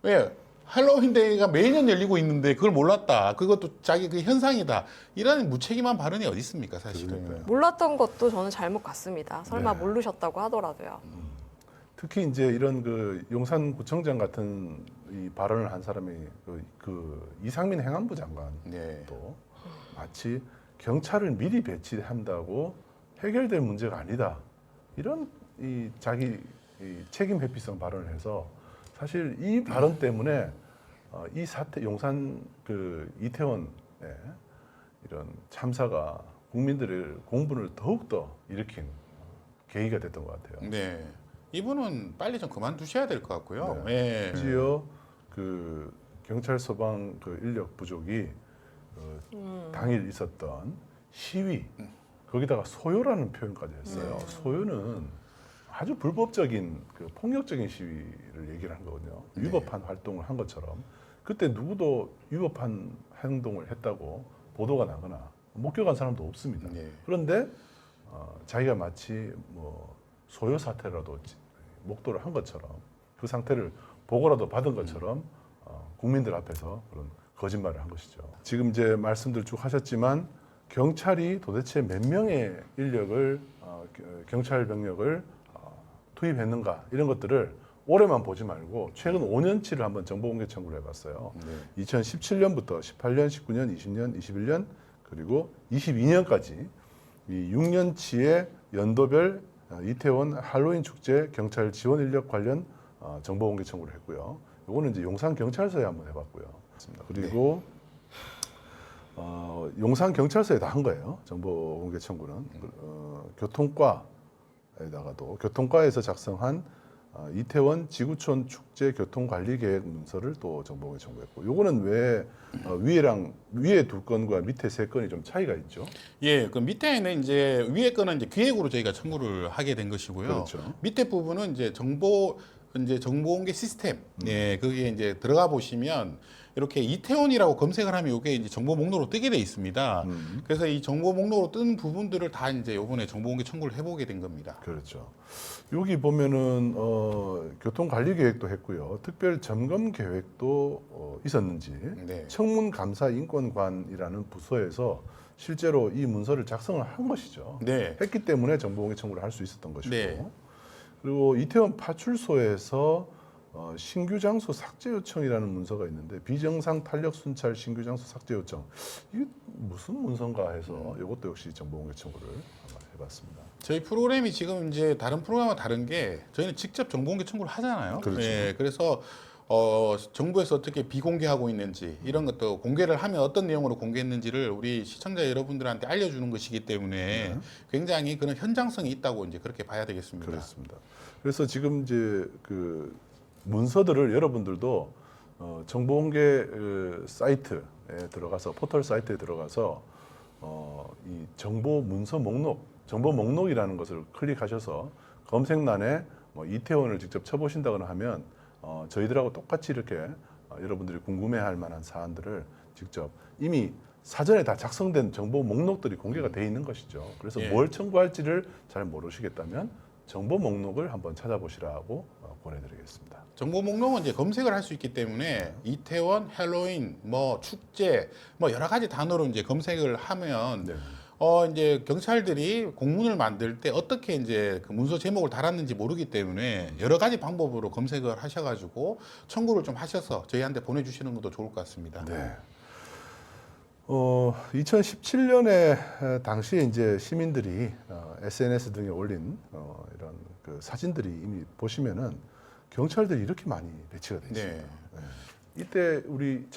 왜 할로윈 데이가 매년 열리고 있는데 그걸 몰랐다. 그것도 자기 그 현상이다. 이런 무책임한 발언이 어디 있습니까, 사실은. 그러니까요. 몰랐던 것도 저는 잘못 같습니다. 설마 네. 모르셨다고 하더라도요. 특히 이제 이런 그 용산구청장 같은 이 발언을 한 사람이 그 이상민 행안부 장관도 네. 마치 경찰을 미리 배치한다고 해결될 문제가 아니다. 이런 이 자기 이 책임 회피성 발언을 해서 사실 이 발언 때문에 이 사태 용산 그 이태원의 이런 참사가 국민들의 공분을 더욱더 일으킨 계기가 됐던 것 같아요. 네. 이분은 빨리 좀 그만두셔야 될 것 같고요. 네. 예. 심지어 그 경찰 소방 그 인력 부족이 당일 있었던 시위 거기다가 소요라는 표현까지 했어요. 소요는 아주 불법적인 그 폭력적인 시위를 얘기를 한 거거든요. 네. 위법한 활동을 한 것처럼 그때 누구도 위법한 행동을 했다고 보도가 나거나 목격한 사람도 없습니다. 네. 그런데 자기가 마치 뭐 소요 사태라도 목도를 한 것처럼 그 상태를 보고라도 받은 것처럼 국민들 앞에서 그런 거짓말을 한 것이죠. 지금 이제 말씀들 쭉 하셨지만 경찰이 도대체 몇 명의 인력을 경찰 병력을 투입했는가 이런 것들을 올해만 보지 말고 최근 5년치를 한번 정보공개 청구를 해봤어요. 네. 2017년부터 18년, 19년, 20년, 21년 그리고 22년까지 이 6년치의 연도별 이태원 할로윈 축제 경찰 지원 인력 관련 정보공개 청구를 했고요. 이거는 이제 용산 경찰서에 한번 해봤고요. 그리고 용산 경찰서에 다 한 거예요. 정보공개 청구는 교통과에다가도 교통과에서 작성한 이태원 지구촌 축제 교통관리 계획 문서를 또 정보공개 청구했고, 요거는 왜 위에 두 건과 밑에 세 건이 좀 차이가 있죠? 예, 그 밑에는 이제 위에 거는 이제 기획으로 저희가 청구를 하게 된 것이고요. 그렇죠. 밑에 부분은 이제 정보공개 시스템. 예, 거기에 이제 들어가 보시면 이렇게 이태원이라고 검색을 하면 이게 이제 정보 목록으로 뜨게 돼 있습니다. 그래서 이 정보 목록으로 뜬 부분들을 다 이제 이번에 정보공개 청구를 해보게 된 겁니다. 그렇죠. 여기 보면은 교통관리 계획도 했고요. 특별 점검 계획도 있었는지 네. 청문감사인권관이라는 부서에서 실제로 이 문서를 작성을 한 것이죠. 네. 했기 때문에 정보공개 청구를 할 수 있었던 것이고. 네. 그리고 이태원 파출소에서 신규 장소 삭제 요청이라는 문서가 있는데 비정상 탄력 순찰 신규 장소 삭제 요청, 이게 무슨 문서인가 해서 이것도 역시 정보공개 청구를 해봤습니다. 저희 프로그램이 지금 이제 다른 프로그램과 다른 게 저희는 직접 정보공개 청구를 하잖아요. 그렇죠. 예, 그래서 정부에서 어떻게 비공개하고 있는지 이런 것도 공개를 하면 어떤 내용으로 공개했는지를 우리 시청자 여러분들한테 알려주는 것이기 때문에 굉장히 그런 현장성이 있다고 이제 그렇게 봐야 되겠습니다. 그렇습니다. 그래서 지금 이제 그 문서들을 여러분들도 정보공개 사이트에 들어가서 포털 사이트에 들어가서 이 정보 문서 목록, 정보 목록이라는 것을 클릭하셔서 검색란에 뭐 이태원을 직접 쳐보신다거나 하면 저희들하고 똑같이 이렇게 여러분들이 궁금해할 만한 사안들을 직접 이미 사전에 다 작성된 정보 목록들이 공개가 돼 있는 것이죠. 그래서 예. 뭘 청구할지를 잘 모르시겠다면 정보 목록을 한번 찾아보시라고 권해드리겠습니다. 정보 목록은 이제 검색을 할 수 있기 때문에 이태원, 할로윈, 뭐 축제, 뭐 여러 가지 단어로 이제 검색을 하면 네. 이제 경찰들이 공문을 만들 때 어떻게 이제 그 문서 제목을 달았는지 모르기 때문에 여러 가지 방법으로 검색을 하셔가지고 청구를 좀 하셔서 저희한테 보내주시는 것도 좋을 것 같습니다. 네. 2017년에 당시에 이제 시민들이 SNS 등에 올린 이런 그 사진들이 이미 보시면은 경찰들이 이렇게 많이 배치가 돼 있습니다. 네. 네. 이때 우리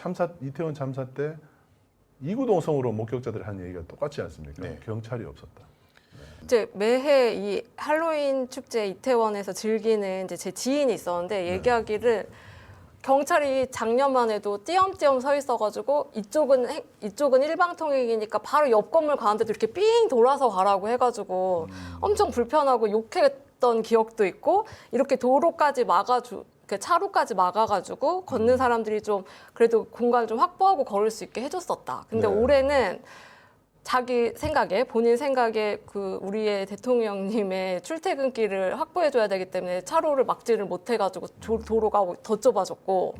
이태원 참사 때 이구동성으로 목격자들이 한 얘기가 똑같지 않습니까? 네. 경찰이 없었다. 이제 매해 이 할로윈 축제 이태원에서 즐기는 이제 제 지인이 있었는데 얘기하기를 경찰이 작년만 해도 띄엄띄엄 서 있어가지고 이쪽은 일방통행이니까 바로 옆 건물 가는데도 이렇게 삥 돌아서 가라고 해가지고 엄청 불편하고 욕했던 기억도 있고, 이렇게 도로까지 차로까지 막아가지고 걷는 사람들이 좀 그래도 공간을 좀 확보하고 걸을 수 있게 해줬었다. 근데 네. 올해는 본인 생각에 그 우리의 대통령님의 출퇴근길을 확보해줘야 되기 때문에 차로를 막지를 못해가지고 도로가 더 좁아졌고,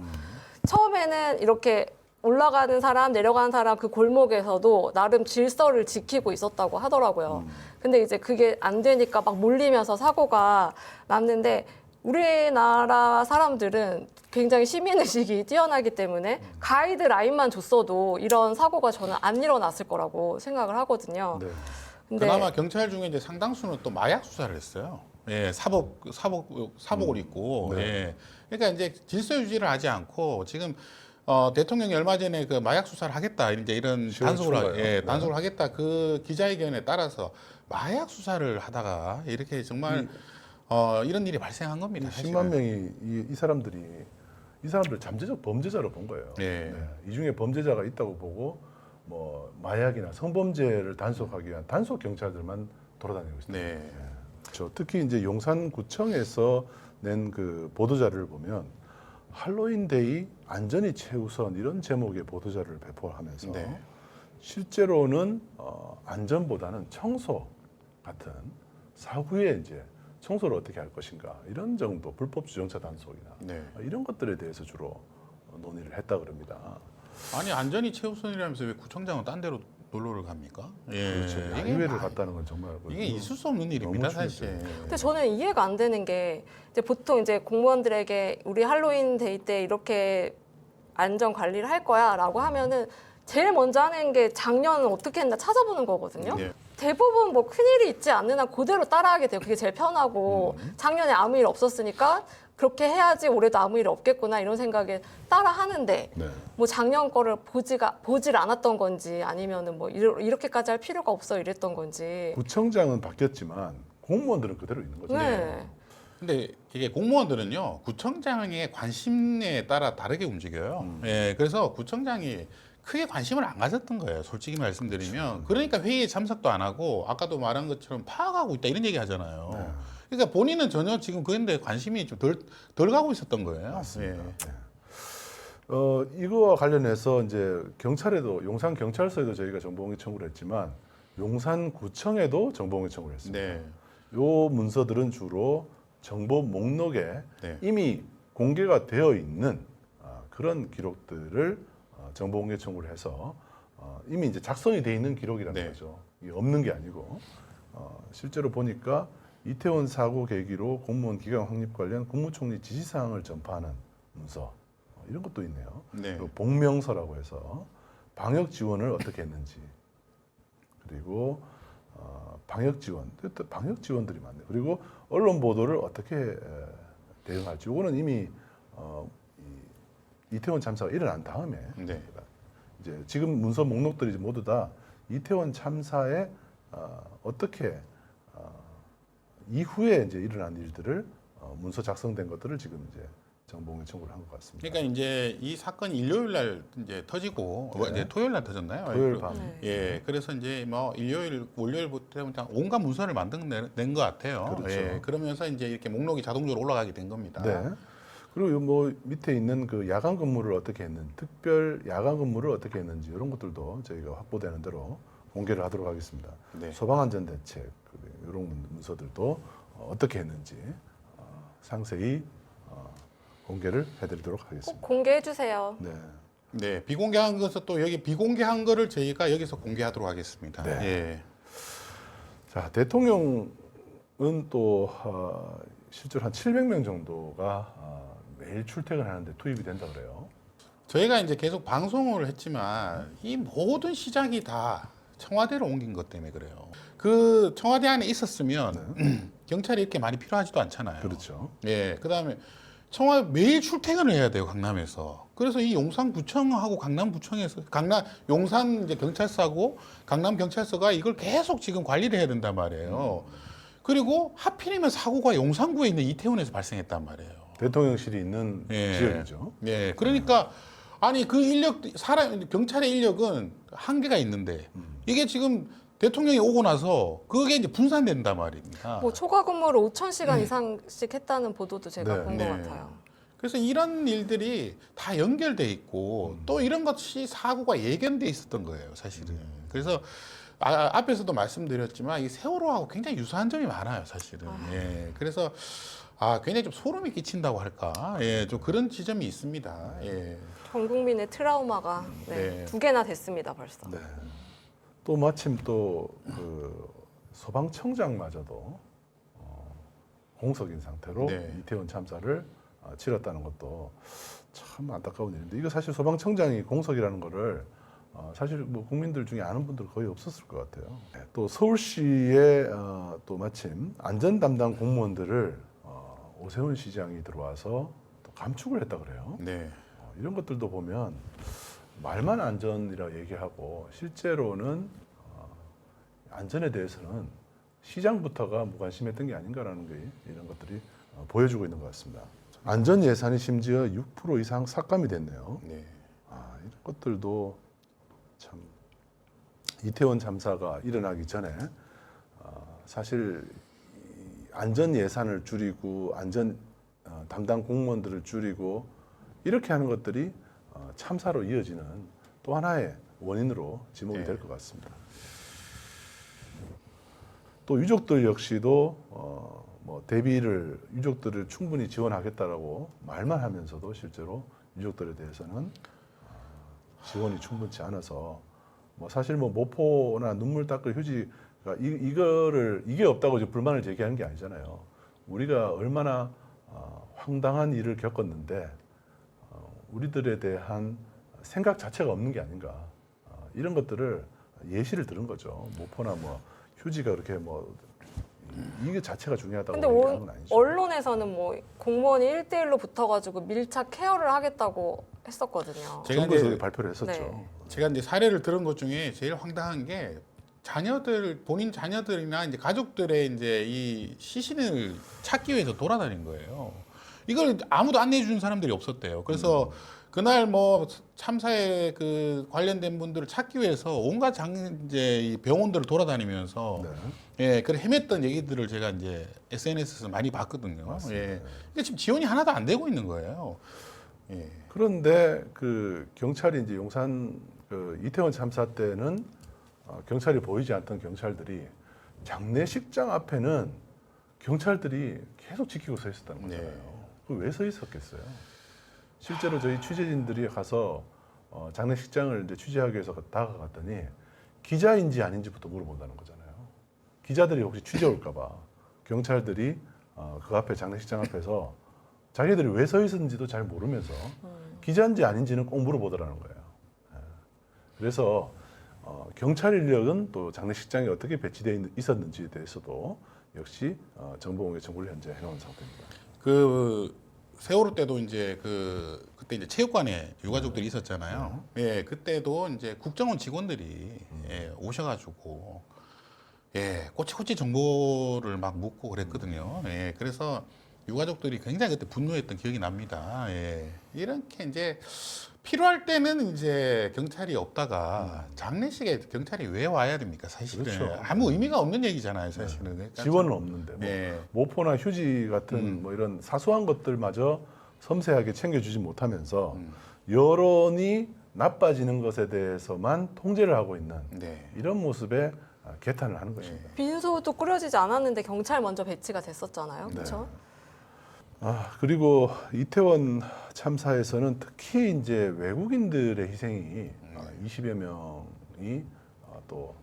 처음에는 이렇게 올라가는 사람, 내려가는 사람 그 골목에서도 나름 질서를 지키고 있었다고 하더라고요. 근데 이제 그게 안 되니까 막 몰리면서 사고가 났는데, 우리나라 사람들은 굉장히 시민의식이 뛰어나기 때문에 가이드 라인만 줬어도 이런 사고가 저는 안 일어났을 거라고 생각을 하거든요. 네. 근데 그나마 경찰 중에 이제 상당수는 또 마약 수사를 했어요. 예, 사복을 입고. 네. 예. 그러니까 이제 질서 유지를 하지 않고 지금 대통령이 얼마 전에 그 마약 수사를 하겠다 이제 이런 단속을 네. 단속을 하겠다 그 기자회견에 따라서 마약 수사를 하다가 이렇게 정말 이런 일이 발생한 겁니다. 10만 명이 이 사람들 잠재적 범죄자로 본 거예요. 네. 이 중에 범죄자가 있다고 보고 뭐 마약이나 성범죄를 단속하기 위한 단속 경찰들만 돌아다니고 있습니다. 네. 그렇죠. 특히 이제 용산구청에서 낸 그 보도자료를 보면 할로윈데이 안전이 최우선 이런 제목의 보도자료를 배포하면서 네. 실제로는 안전보다는 청소 같은 사후에 이제 청소를 어떻게 할 것인가 이런 정도 불법 주정차 단속이나 네. 이런 것들에 대해서 주로 논의를 했다 그럽니다. 아니 안전이 최우선이라면서 왜 구청장은 딴 데로 놀러를 갑니까? 예. 그렇죠. 이게 야유회를 마- 갔다는 건 정말 이게 있을 수 없는 일입니다, 너무 사실. 근데 저는 이해가 안 되는 게 이제 보통 이제 공무원들에게 우리 할로윈 데이 때 이렇게 안전 관리를 할 거야라고 하면은 제일 먼저 하는 게 작년은 어떻게 했나 찾아보는 거거든요. 네. 대부분 뭐 큰일이 있지 않는 한 그대로 따라하게 돼요. 그게 제일 편하고 작년에 아무 일 없었으니까 그렇게 해야지 올해도 아무 일 없겠구나 이런 생각에 따라 하는데 네. 뭐 작년 거를 보질 않았던 건지 아니면은 뭐 이렇게까지 할 필요가 없어 이랬던 건지. 구청장은 바뀌었지만 공무원들은 그대로 있는 거죠. 네. 근데 이게 공무원들은요 구청장의 관심에 따라 다르게 움직여요. 예, 그래서 구청장이 크게 관심을 안 가졌던 거예요. 솔직히 말씀드리면. 그러니까 회의에 참석도 안 하고 아까도 말한 것처럼 파악하고 있다 이런 얘기 하잖아요. 네. 그러니까 본인은 전혀 지금 그런데 관심이 좀 덜 가고 있었던 거예요. 맞습니다. 예. 네. 이거와 관련해서 이제 경찰에도 용산 경찰서에도 저희가 정보공개 청구를 했지만 용산구청에도 정보공개 청구를 했습니다. 네. 요 문서들은 주로 정보 목록에 네. 이미 공개가 되어 있는 그런 기록들을 정보공개 청구를 해서 이미 이제 작성이 돼 있는 기록이라는 네. 거죠. 이게 없는 게 아니고 실제로 보니까 이태원 사고 계기로 공무원 기강 확립 관련 국무총리 지시사항을 전파하는 문서 이런 것도 있네요. 네. 그리고 복명서라고 해서 방역 지원을 어떻게 했는지 그리고 방역 지원, 또 방역 지원들이 많네요. 그리고 언론 보도를 어떻게 대응할지 이거는 이미 이태원 참사가 일어난 다음에 네. 이제 지금 문서 목록들이 모두 다 이태원 참사에 어떻게 이후에 이제 일어난 일들을 문서 작성된 것들을 지금 이제 정보공개 청구를 한 것 같습니다. 그러니까 이제 이 사건이 일요일 날 이제 터지고 네. 이제 토요일 날 터졌나요? 토요일 밤. 네. 예, 그래서 이제 뭐 일요일, 월요일부터 온갖 문서를 만들어낸 것 같아요. 그렇죠. 예, 그러면서 이제 이렇게 목록이 자동적으로 올라가게 된 겁니다. 네. 그리고 뭐 밑에 있는 그 야간 근무를 어떻게 했는지, 특별 야간 근무를 어떻게 했는지 이런 것들도 저희가 확보되는 대로 공개를 하도록 하겠습니다. 네. 소방안전대책 이런 문서들도 어떻게 했는지 상세히 공개를 해드리도록 꼭 하겠습니다. 공개해 주세요. 네. 네, 비공개한 것은 또 여기 비공개한 거를 저희가 여기서 공개하도록 하겠습니다. 네. 예. 자, 대통령은 또 실제로 한 700명 정도가 매일 출퇴근하는데 투입이 된다 그래요. 저희가 이제 계속 방송을 했지만 이 모든 시작이 다 청와대로 옮긴 것 때문에 그래요. 그 청와대 안에 있었으면 경찰이 이렇게 많이 필요하지도 않잖아요. 그렇죠. 예, 그다음에 청와대 매일 출퇴근을 해야 돼요, 강남에서. 그래서 이 용산구청하고 강남구청에서 용산 이제 경찰서하고 강남 경찰서가 이걸 계속 지금 관리를 해야 된단 말이에요. 그리고 하필이면 사고가 용산구에 있는 이태원에서 발생했단 말이에요. 대통령실이 있는 예. 지역이죠. 예, 그러니까 아니 그 경찰의 인력은 한계가 있는데 이게 지금 대통령이 오고 나서 그게 이제 분산된단 말입니다. 뭐 초과 근무를 5,000시간 이상씩 했다는 보도도 제가 네. 본 것 네. 같아요. 그래서 이런 일들이 다 연결돼 있고 또 이런 것이 사고가 예견돼 있었던 거예요, 사실은. 그래서 앞에서도 말씀드렸지만 이 세월호하고 굉장히 유사한 점이 많아요, 사실은. 예. 그래서 굉장히 좀 소름이 끼친다고 할까, 예, 좀 그런 지점이 있습니다. 예. 전 국민의 트라우마가 네. 2개나 됐습니다 벌써. 네. 또 마침 또 그 소방청장마저도 공석인 상태로 네. 이태원 참사를 치렀다는 것도 참 안타까운 일인데 이거 사실 소방청장이 공석이라는 거를 사실 뭐 국민들 중에 아는 분들 거의 없었을 것 같아요. 네, 또 서울시에 또 마침 안전 담당 공무원들을 오세훈 시장이 들어와서 또 감축을 했다 그래요. 네. 이런 것들도 보면 말만 안전이라 얘기하고 실제로는 안전에 대해서는 시장부터가 무관심했던 게 아닌가라는 게 이런 것들이 보여주고 있는 것 같습니다. 안전 예산이 심지어 6% 이상 삭감이 됐네요. 네. 이런 것들도 참 이태원 참사가 일어나기 전에 사실 이 안전 예산을 줄이고 안전 담당 공무원들을 줄이고 이렇게 하는 것들이 참사로 이어지는 또 하나의 원인으로 지목이 네. 될 것 같습니다. 또 유족들 역시도 뭐 대비를 유족들을 충분히 지원하겠다라고 말만 하면서도 실제로 유족들에 대해서는 지원이 충분치 않아서 뭐 사실 뭐 모포나 눈물 닦을 휴지가 이게 없다고 이제 불만을 제기하는 게 아니잖아요. 우리가 얼마나 황당한 일을 겪었는데 우리들에 대한 생각 자체가 없는 게 아닌가 이런 것들을 예시를 들은 거죠. 모포나 뭐 휴지가 그렇게 뭐 이게 자체가 중요하다고 근데 얘기하는 건 아니죠. 언론에서는 뭐 공무원이 1대1로 붙어가지고 밀착 케어를 하겠다고 했었거든요. 제가 정부에서 이제- 발표를 했었죠. 네. 제가 이제 사례를 들은 것 중에 제일 황당한 게 본인 자녀들이나 이제 가족들의 이제 이 시신을 찾기 위해서 돌아다닌 거예요. 이걸 아무도 안내해 준 사람들이 없었대요. 그래서 그날 뭐 참사에 그 관련된 분들을 찾기 위해서 온갖 이제 이 병원들을 돌아다니면서 네. 예, 그래 헤맸던 얘기들을 제가 이제 SNS에서 많이 봤거든요. 맞습니다. 예. 근데 지금 지원이 하나도 안 되고 있는 거예요. 예. 그런데 그 경찰이 이제 용산 그 이태원 참사 때는 경찰이 보이지 않던 경찰들이 장례식장 앞에는 경찰들이 계속 지키고 서 있었다는 거잖아요. 네. 그 왜 서 있었겠어요? 실제로 저희 취재진들이 가서 장례식장을 이제 취재하기 위해서 다가갔더니 기자인지 아닌지부터 물어본다는 거잖아요. 기자들이 혹시 취재 올까봐 경찰들이 그 앞에 장례식장 앞에서 자기들이 왜 서 있었는지도 잘 모르면서 기자인지 아닌지는 꼭 물어보더라는 거예요. 예. 그래서 경찰 인력은 또 장례식장에 어떻게 배치되어 있었는지에 대해서도 역시 정보공개 청구를 현재 해놓은 상태입니다. 그 세월호 때도 이제 그때 이제 체육관에 유가족들이 있었잖아요. 예, 그때도 이제 국정원 직원들이 예, 오셔가지고 예, 꼬치꼬치 정보를 막 묻고 그랬거든요. 예, 그래서 유가족들이 굉장히 그때 분노했던 기억이 납니다. 예, 이렇게 이제 필요할 때는 이제 경찰이 없다가 장례식에 경찰이 왜 와야 됩니까? 사실은 그렇죠. 아무 의미가 없는 얘기잖아요, 사실은. 그러니까 지원은 없는데 뭐 예. 모포나 휴지 같은 뭐 이런 사소한 것들마저 섬세하게 챙겨주지 못하면서 여론이 나빠지는 것에 대해서만 통제를 하고 있는 네. 이런 모습에 개탄을 하는 것입니다. 빈소도 꾸려지지 않았는데 경찰 먼저 배치가 됐었잖아요. 네. 그렇죠? 그리고 이태원 참사에서는 특히 이제 외국인들의 희생이 20여 명이 또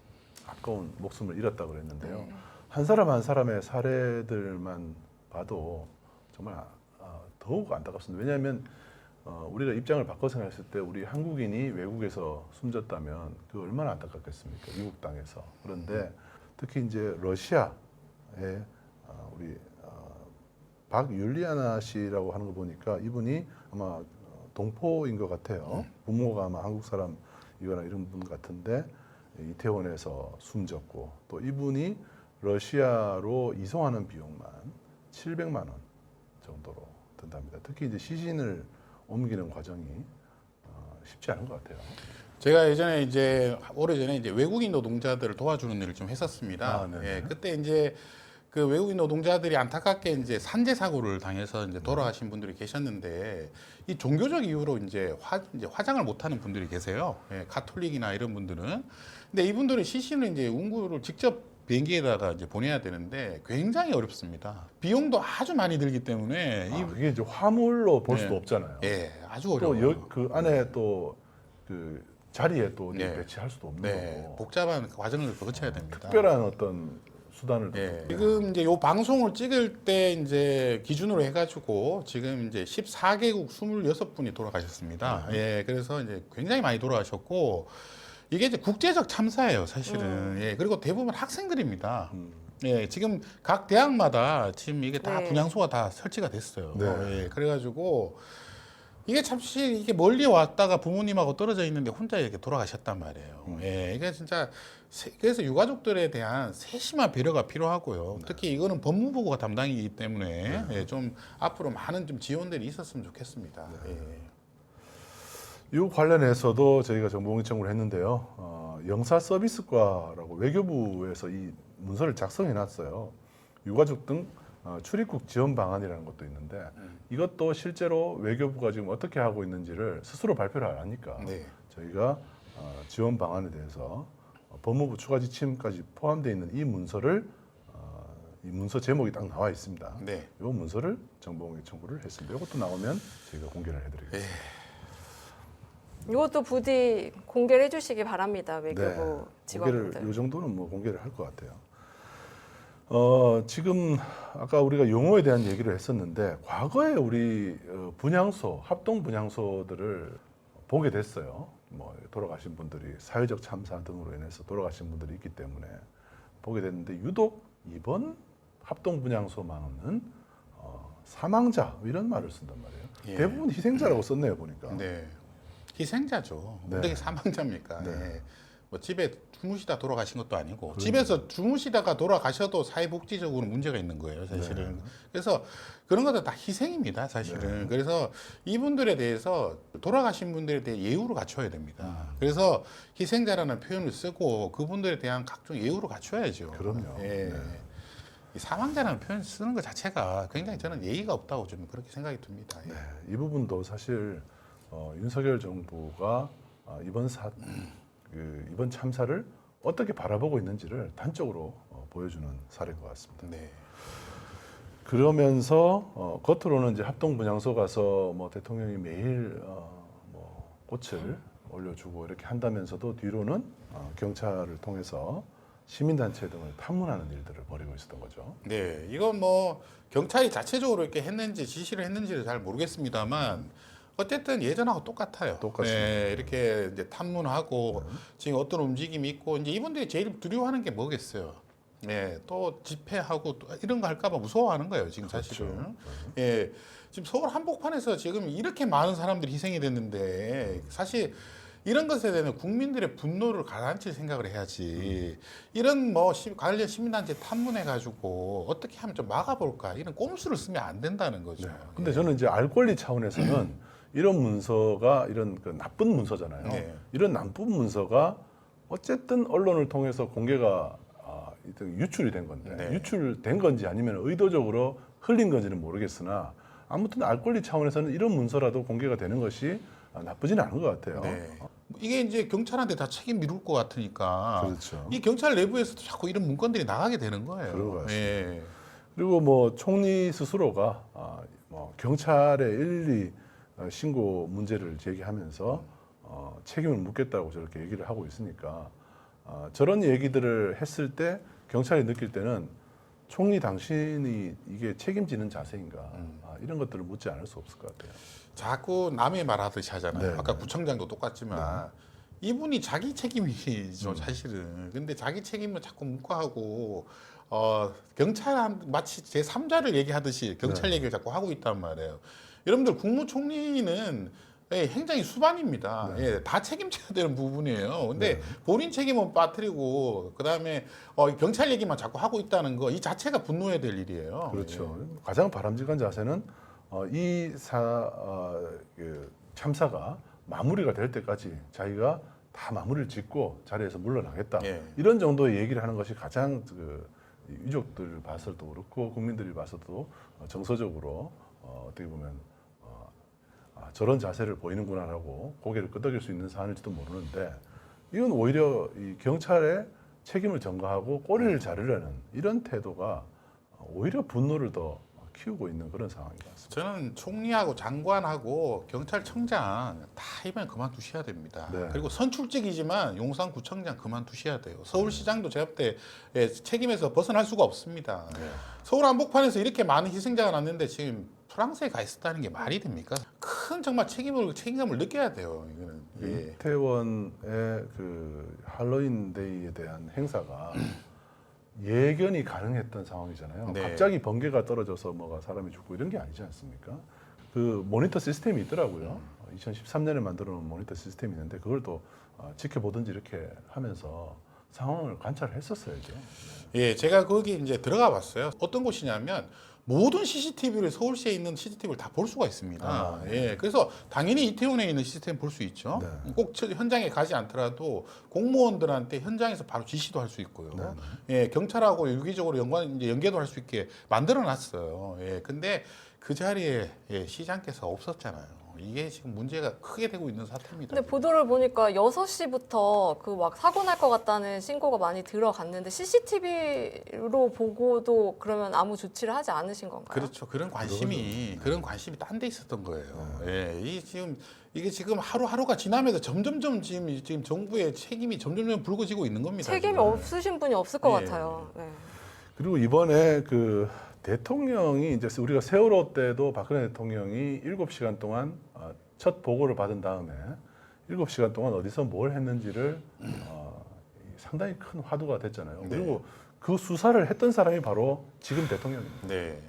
아까운 목숨을 잃었다고 그랬는데요. 네. 한 사람 한 사람의 사례들만 봐도 정말 더욱 안타깝습니다. 왜냐하면 우리가 입장을 바꿔 생각했을 때 우리 한국인이 외국에서 숨졌다면 그 얼마나 안타깝겠습니까? 미국 땅에서. 그런데 특히 이제 러시아의 우리 박율리아나 씨라고 하는 거 보니까 이분이 아마 동포인 것 같아요. 부모가 아마 한국 사람이거나 이런 분 같은데 이태원에서 숨졌고 또 이분이 러시아로 이송하는 비용만 700만 원 정도로 든답니다. 특히 이제 시신을 옮기는 과정이 쉽지 않은 것 같아요. 제가 예전에 이제 오래전에 이제 외국인 노동자들을 도와주는 일을 좀 했었습니다. 네네. 예, 그때 이제 그 외국인 노동자들이 안타깝게 이제 산재 사고를 당해서 이제 돌아가신 분들이 계셨는데 이 종교적 이유로 이제 화장을 못하는 분들이 계세요. 예, 가톨릭이나 이런 분들은. 근데 이분들은 시신을 이제 운구를 직접 비행기에다가 이제 보내야 되는데 굉장히 어렵습니다. 비용도 아주 많이 들기 때문에 그게 이제 화물로 볼 수도 네. 없잖아요. 예, 아주 어려워요. 또 그 안에 또 그 자리에 또 네. 배치할 수도 없는 네, 거고 복잡한 과정을 거쳐야 됩니다. 특별한 어떤 수단을 예. 지금 이제 요 방송을 찍을 때 이제 기준으로 해가지고 지금 이제 14개국 26분이 돌아가셨습니다. 예, 그래서 이제 굉장히 많이 돌아가셨고 이게 이제 국제적 참사예요, 사실은. 예, 그리고 대부분 학생들입니다. 예, 지금 각 대학마다 지금 이게 다 네. 분향소가 다 설치가 됐어요. 네. 예, 그래가지고 이게 참시 이게 멀리 왔다가 부모님하고 떨어져 있는데 혼자 이렇게 돌아가셨단 말이에요. 예, 이게 진짜 그래서 유가족들에 대한 세심한 배려가 필요하고요. 특히 이거는 법무부가 담당이기 때문에 예, 좀 앞으로 많은 좀 지원들이 있었으면 좋겠습니다. 예. 이 관련해서도 저희가 정보공개 청구를 했는데요. 영사서비스과라고 외교부에서 이 문서를 작성해 놨어요. 유가족 등 출입국 지원 방안이라는 것도 있는데 이것도 실제로 외교부가 지금 어떻게 하고 있는지를 스스로 발표를 안 하니까 네. 저희가 지원 방안에 대해서 법무부 추가 지침까지 포함되어 있는 이 문서를 이 문서 제목이 딱 나와 있습니다. 네. 이 문서를 정보공개 청구를 했습니다. 이것도 나오면 저희가 공개를 해드리겠습니다. 이것도 부디 공개를 해주시기 바랍니다. 외교부 직원분들. 공개를 이 정도는 뭐 공개를 할 것 같아요. 지금 아까 우리가 용어에 대한 얘기를 했었는데 과거에 우리 분향소, 합동 분향소들을 보게 됐어요. 뭐 돌아가신 분들이 사회적 참사 등으로 인해서 돌아가신 분들이 있기 때문에 보게 됐는데 유독 이번 합동 분향소만은 사망자 이런 말을 쓴단 말이에요. 예. 대부분 희생자라고 썼네요 보니까. 네. 희생자죠. 네. 어떻게 사망자입니까? 네. 예. 뭐 집에 주무시다 돌아가신 것도 아니고 집에서 주무시다가 돌아가셔도 사회복지적으로 문제가 있는 거예요, 사실은. 네. 그래서 그런 것도 다 희생입니다, 사실은. 그래서 이분들에 대해서 돌아가신 분들에 대해 예우를 갖춰야 됩니다. 그래서 희생자라는 표현을 쓰고 그분들에 대한 각종 예우를 갖춰야죠. 그럼요. 예. 네. 이 사망자라는 표현 쓰는 것 자체가 굉장히 저는 예의가 없다고 좀 그렇게 생각이 듭니다. 예. 네, 이 부분도 사실 윤석열 정부가 이번 참사를 어떻게 바라보고 있는지를 단적으로 보여주는 사례인 것 같습니다. 네. 그러면서 겉으로는 이제 합동 분향소 가서 뭐 대통령이 매일 뭐 꽃을 올려주고 이렇게 한다면서도 뒤로는 경찰을 통해서 시민단체 등을 탐문하는 일들을 벌이고 있었던 거죠. 네, 이건 뭐 경찰이 자체적으로 이렇게 했는지 지시를 했는지를 잘 모르겠습니다만 어쨌든 예전하고 똑같아요. 똑같습니다. 네, 이렇게 이제 탐문하고 지금 어떤 움직임이 있고 이제 이분들이 제일 두려워하는 게 뭐겠어요? 네, 또 집회하고 또 이런 거 할까봐 무서워하는 거예요. 지금 사실은. 예, 지금 서울 한복판에서 지금 이렇게 많은 사람들이 희생이 됐는데 사실. 이런 것에 대한 국민들의 분노를 가라앉힐 생각을 해야지. 이런 뭐 관련 시민단체 탐문해가지고 어떻게 하면 좀 막아볼까 이런 꼼수를 쓰면 안 된다는 거죠. 근데 저는 이제 알 권리 차원에서는 이런 문서가 이런 그 나쁜 문서잖아요. 네. 이런 나쁜 문서가 어쨌든 언론을 통해서 공개가 유출이 된 건데 네. 유출된 건지 아니면 의도적으로 흘린 건지는 모르겠으나 아무튼 알 권리 차원에서는 이런 문서라도 공개가 되는 것이 나쁘지는 않은 것 같아요. 네. 이게 이제 경찰한테 다 책임 미룰 것 같으니까 그렇죠. 이 경찰 내부에서도 자꾸 이런 문건들이 나가게 되는 거예요. 그런 것 같습니다. 예. 그리고 뭐 총리 스스로가 뭐 경찰의 112 신고 문제를 제기하면서 책임을 묻겠다고 저렇게 얘기를 하고 있으니까 저런 얘기들을 했을 때 경찰이 느낄 때는 총리 당신이 이게 책임지는 자세인가 이런 것들을 묻지 않을 수 없을 것 같아요. 자꾸 남의 말 하듯이 하잖아요. 네, 아까 구청장도 똑같지만 이분이 자기 책임이죠, 사실은. 근데 자기 책임을 자꾸 묵과하고 경찰 마치 제 3자를 얘기하듯이 경찰 얘기를 자꾸 하고 있단 말이에요. 여러분들 국무총리는 행정이 수반입니다. 예, 다 책임져야 되는 부분이에요. 근데 본인 책임은 빠뜨리고 그다음에 경찰 얘기만 자꾸 하고 있다는 거 이 자체가 분노해야 될 일이에요. 그렇죠. 가장 바람직한 자세는 그 참사가 마무리가 될 때까지 자기가 다 마무리를 짓고 자리에서 물러나겠다. 예. 이런 정도의 얘기를 하는 것이 가장 유족들 봐서도 그렇고 국민들이 봐서도 정서적으로 어떻게 보면 저런 자세를 보이는구나라고 고개를 끄덕일 수 있는 사안일지도 모르는데 이건 오히려 이 경찰의 책임을 전가하고 꼬리를 자르려는 이런 태도가 오히려 분노를 더 키우고 있는 그런 상황인 것 같습니다. 저는 총리하고 장관하고 경찰청장 다 이번에 그만두셔야 됩니다. 네. 그리고 선출직이지만 용산구청장 그만두셔야 돼요. 서울시장도 제가 볼 때 책임에서 벗어날 수가 없습니다. 서울 한복판에서 이렇게 많은 희생자가 났는데 지금 프랑스에 가 있었다는 게 말이 됩니까? 큰 정말 책임감을 느껴야 돼요. 이거는. 예. 이태원의 그 할로윈 데이에 대한 행사가 예견이 가능했던 상황이잖아요. 네. 갑자기 번개가 떨어져서 뭐가 사람이 죽고 이런 게 아니지 않습니까? 그 모니터 시스템이 있더라고요. 2013년에 만들어 놓은 모니터 시스템이 있는데 그걸 또 지켜보든지 이렇게 하면서 상황을 관찰했었어야죠. 예, 제가 거기 이제 들어가 봤어요. 어떤 곳이냐면 모든 CCTV를 서울시에 있는 CCTV를 다 볼 수가 있습니다. 아, 예, 그래서 당연히 이태원에 있는 시스템 볼 수 있죠. 네. 꼭 현장에 가지 않더라도 공무원들한테 현장에서 바로 지시도 할 수 있고요. 네. 예, 경찰하고 유기적으로 이제 연계도 할 수 있게 만들어 놨어요. 예, 근데 그 자리에 시장께서 없었잖아요. 이게 지금 문제가 크게 되고 있는 사태입니다. 근데 보도를 보니까 6시부터 그 막 사고 날 것 같다는 신고가 많이 들어갔는데 CCTV로 보고도 그러면 아무 조치를 하지 않으신 건가요? 그렇죠. 그런 관심이 딴 데 있었던 거예요. 예, 이게 지금 하루하루가 지나면서 점점점 지금 정부의 책임이 점점점 불거지고 있는 겁니다. 책임이 지금. 없으신 분이 없을 것 예. 같아요. 네. 그리고 이번에 그 대통령이 이제 우리가 세월호 때도 박근혜 대통령이 7시간 동안 첫 보고를 받은 다음에 7시간 동안 어디서 뭘 했는지를 상당히 큰 화두가 됐잖아요. 네. 그리고 그 수사를 했던 사람이 바로 지금 대통령입니다. 네.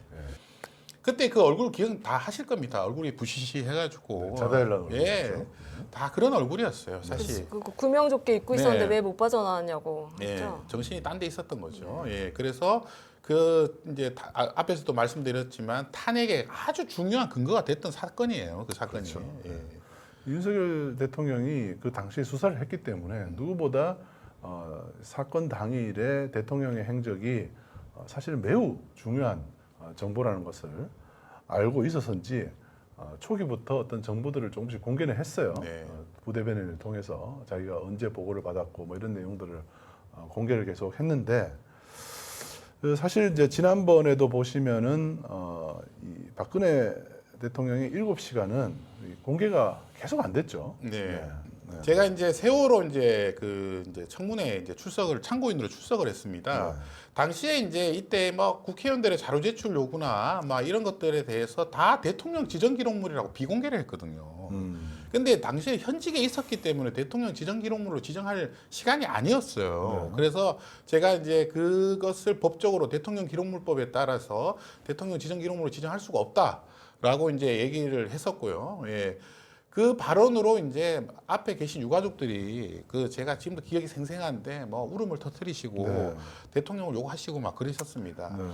그때 그 얼굴 기억 다 하실 겁니다. 얼굴이 부시시 해가지고. 네, 자다일라 예. 얼굴이었죠. 다 그런 얼굴이었어요, 사실. 그 구명조끼 입고 있었는데 네. 왜 못 빠져나왔냐고 예, 했죠. 정신이 딴 데 있었던 거죠. 예, 그래서 그 이제 앞에서도 말씀드렸지만 탄핵에 아주 중요한 근거가 됐던 사건이에요. 그 사건이. 그렇죠. 예. 윤석열 대통령이 그 당시에 수사를 했기 때문에 누구보다 사건 당일에 대통령의 행적이 사실 매우 중요한 정보라는 것을 알고 있어서인지 초기부터 어떤 정보들을 조금씩 공개는 했어요. 네. 부대변인을 통해서 자기가 언제 보고를 받았고 뭐 이런 내용들을 공개를 계속 했는데 사실 이제 지난번에도 보시면은 이 박근혜 대통령의 7시간은 공개가 계속 안 됐죠. 네. 네. 제가 이제 세월호 이제 청문회 이제 참고인으로 출석을 했습니다. 네. 당시에 이제 이때 뭐 국회의원들의 자료 제출 요구나 막 이런 것들에 대해서 다 대통령 지정 기록물이라고 비공개를 했거든요. 근데 당시에 현직에 있었기 때문에 대통령 지정 기록물로 지정할 시간이 아니었어요. 네. 그래서 제가 이제 그것을 법적으로 대통령 기록물법에 따라서 대통령 지정 기록물로 지정할 수가 없다라고 이제 얘기를 했었고요. 예. 그 발언으로 이제 앞에 계신 유가족들이 제가 지금도 기억이 생생한데 뭐 울음을 터뜨리시고 네. 대통령을 욕하시고 막 그러셨습니다. 네.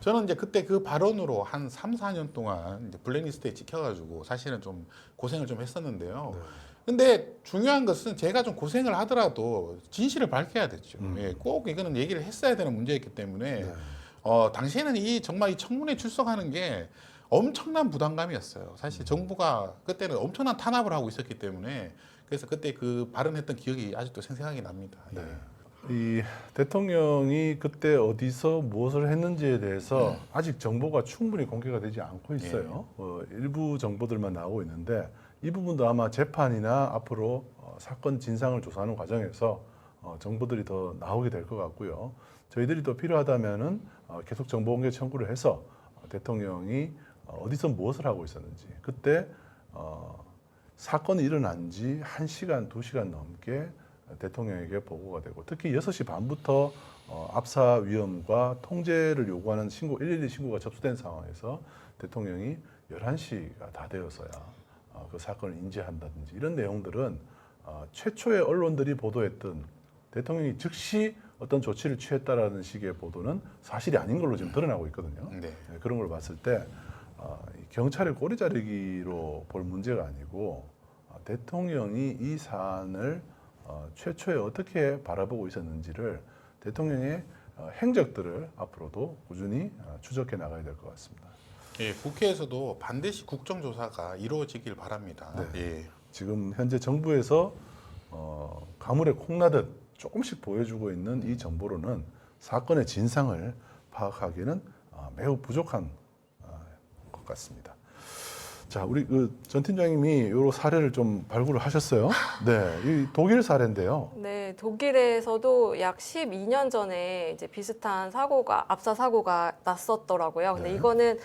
저는 이제 그때 그 발언으로 한 3, 4년 동안 이제 블랙리스트에 찍혀가지고 사실은 좀 고생을 좀 했었는데요. 네. 근데 중요한 것은 제가 좀 고생을 하더라도 진실을 밝혀야 됐죠. 예, 꼭 이거는 얘기를 했어야 되는 문제였기 때문에 네. 당시에는 정말 이 청문회 출석하는 게 엄청난 부담감이었어요. 사실 정부가 그때는 엄청난 탄압을 하고 있었기 때문에 그래서 그때 그 발언했던 기억이 아직도 생생하게 납니다. 예. 이 대통령이 그때 어디서 무엇을 했는지에 대해서 아직 정보가 충분히 공개가 되지 않고 있어요. 일부 정보들만 나오고 있는데 이 부분도 아마 재판이나 앞으로 사건 진상을 조사하는 과정에서 정보들이 더 나오게 될 것 같고요. 저희들이 또 필요하다면은 계속 정보 공개 청구를 해서 대통령이 어디서 무엇을 하고 있었는지 그때 사건이 일어난 지 1시간, 2시간 넘게 대통령에게 보고가 되고 특히 6시 반부터 압사 위험과 통제를 요구하는 112 신고가 접수된 상황에서 대통령이 11시가 다 되어서야 그 사건을 인지한다든지 이런 내용들은 최초의 언론들이 보도했던 대통령이 즉시 어떤 조치를 취했다라는 식의 보도는 사실이 아닌 걸로 지금 드러나고 있거든요. 네. 그런 걸 봤을 때 경찰의 꼬리 자르기로 볼 문제가 아니고 대통령이 이 사안을 최초에 어떻게 바라보고 있었는지를 대통령의 행적들을 앞으로도 꾸준히 추적해 나가야 될 것 같습니다. 예, 국회에서도 반드시 국정조사가 이루어지길 바랍니다. 네. 예. 지금 현재 정부에서 가물에 콩나듯 조금씩 보여주고 있는 이 정보로는 사건의 진상을 파악하기에는 매우 부족한 것 같습니다. 자, 우리 전 팀장님이 이 사례를 좀 발굴을 하셨어요. 네, 이 독일 사례인데요. 네, 독일에서도 약 12년 전에 이제 비슷한 압사 사고가 났었더라고요. 근데 네. 이거는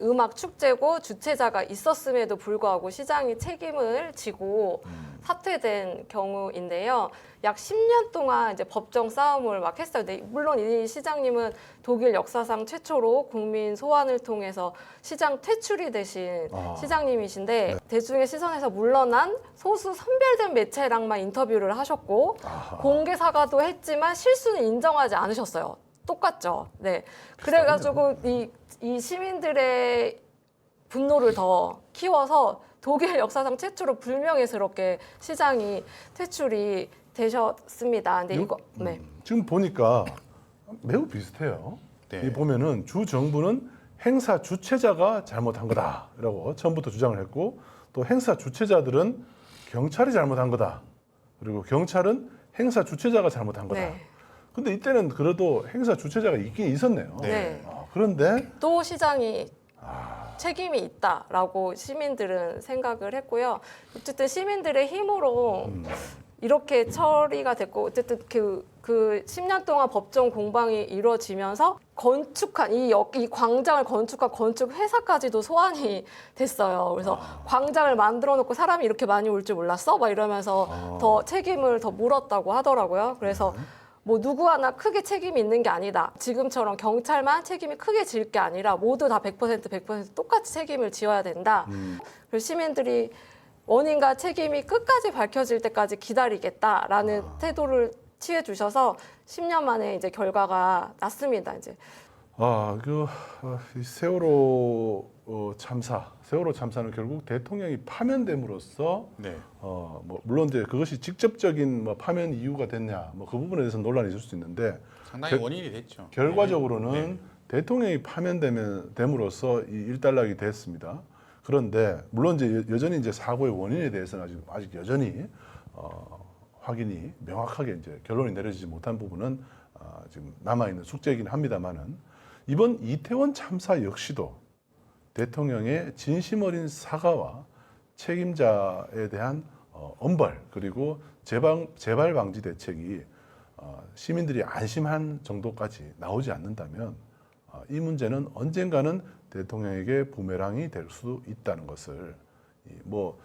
음악 축제고 주최자가 있었음에도 불구하고 시장이 책임을 지고 사퇴된 경우인데요. 약 10년 동안 이제 법정 싸움을 막 했어요. 근데 물론 이 시장님은 독일 역사상 최초로 국민 소환을 통해서 시장 퇴출이 되신 시장님이신데 대중의 시선에서 물러난 소수 선별된 매체랑만 인터뷰를 하셨고 공개 사과도 했지만 실수는 인정하지 않으셨어요. 똑같죠. 네. 그래가지고 이 시민들의 분노를 더 키워서 독일 역사상 최초로 불명예스럽게 시장이 퇴출이 되셨습니다. 근데 이거 네. 지금 보니까 매우 비슷해요. 네. 이 보면은 주 정부는 행사 주최자가 잘못한 거다라고 처음부터 주장을 했고, 또 행사 주최자들은 경찰이 잘못한 거다. 그리고 경찰은 행사 주최자가 잘못한 거다. 네. 근데 이때는 그래도 행사 주최자가 있긴 있었네요. 네. 그런데 또 시장이 책임이 있다라고 시민들은 생각을 했고요. 어쨌든 시민들의 힘으로 이렇게 처리가 됐고, 어쨌든 그 10년 동안 법정 공방이 이루어지면서 건축한 이 광장을 건축한 건축 회사까지도 소환이 됐어요. 그래서 광장을 만들어 놓고 사람이 이렇게 많이 올 줄 몰랐어? 막 이러면서 더 책임을 더 물었다고 하더라고요. 그래서 뭐 누구 하나 크게 책임이 있는 게 아니다. 지금처럼 경찰만 책임이 크게 질 게 아니라 모두 다 100% 똑같이 책임을 지어야 된다. 그래서 시민들이 원인과 책임이 끝까지 밝혀질 때까지 기다리겠다라는 태도를 취해 주셔서 10년 만에 이제 결과가 났습니다. 이제. 이 세월호 세월호 참사는 결국 대통령이 파면됨으로써 네. 뭐 물론 이제 그것이 직접적인 뭐 파면 이유가 됐냐, 뭐 그 부분에 대해서 논란이 있을 수 있는데 상당히 원인이 됐죠. 결과적으로는 네. 대통령이 파면됨으로써 이 일단락이 됐습니다. 그런데 물론 이제 여전히 이제 사고의 원인에 대해서는 아직 여전히 확인이 명확하게 이제 결론이 내려지지 못한 부분은 지금 남아 있는 숙제이긴 합니다만은 이번 이태원 참사 역시도 대통령의 진심 어린 사과와 책임자에 대한 엄벌 그리고 재발 방지 대책이 시민들이 안심한 정도까지 나오지 않는다면 이 문제는 언젠가는 대통령에게 부메랑이 될 수도 있다는 것을 뭐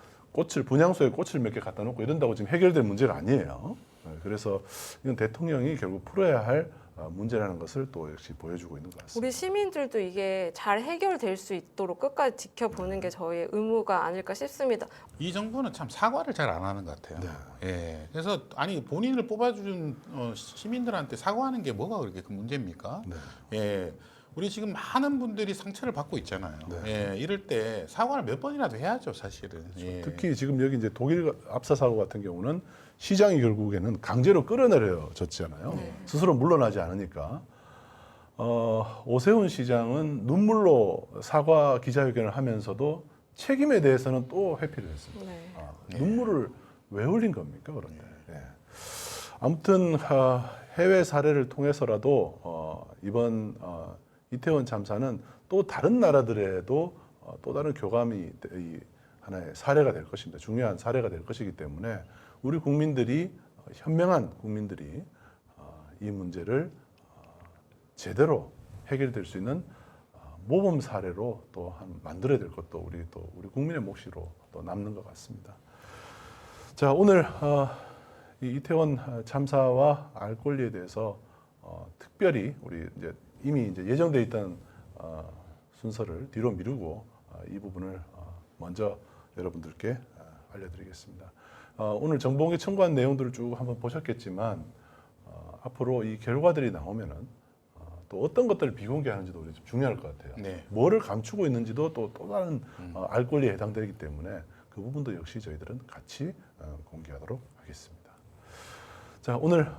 분향소에 꽃을 몇 개 갖다 놓고 이런다고 지금 해결될 문제가 아니에요. 그래서 이건 대통령이 결국 풀어야 할 문제라는 것을 또 역시 보여주고 있는 것 같습니다. 우리 시민들도 이게 잘 해결될 수 있도록 끝까지 지켜보는 게 저희의 의무가 아닐까 싶습니다. 이 정부는 참 사과를 잘 안 하는 것 같아요. 예. 그래서 아니 본인을 뽑아준 시민들한테 사과하는 게 뭐가 그렇게 큰 문제입니까? 예. 우리 지금 많은 분들이 상처를 받고 있잖아요. 예. 이럴 때 사과를 몇 번이라도 해야죠, 사실은. 예. 특히 지금 여기 이제 독일 압사 사고 같은 경우는 시장이 결국에는 강제로 끌어내려졌잖아요. 스스로 물러나지 않으니까. 오세훈 시장은 눈물로 사과 기자회견을 하면서도 책임에 대해서는 또 회피를 했습니다. 네. 눈물을 왜 흘린 겁니까, 그런데? 아무튼 해외 사례를 통해서라도 이번 이태원 참사는 또 다른 나라들에도 또 다른 교감이 하나의 사례가 될 것입니다. 중요한 사례가 될 것이기 때문에 우리 국민들이 현명한 국민들이 이 문제를 제대로 해결될 수 있는 모범 사례로 또 만들어야 될 것도 우리 국민의 몫으로 또 남는 것 같습니다. 자, 오늘 이 이태원 참사와 알 권리에 대해서 특별히 우리 이미 예정돼 있던 순서를 뒤로 미루고 이 부분을 먼저 여러분들께 알려드리겠습니다. 오늘 정보공개 청구한 내용들을 쭉 한번 보셨겠지만 앞으로 이 결과들이 나오면은 또 어떤 것들을 비공개하는지도 우리 좀 중요할 것 같아요. 네. 뭐를 감추고 있는지도 또 다른 알 권리에 해당되기 때문에 그 부분도 역시 저희들은 같이 공개하도록 하겠습니다. 자, 오늘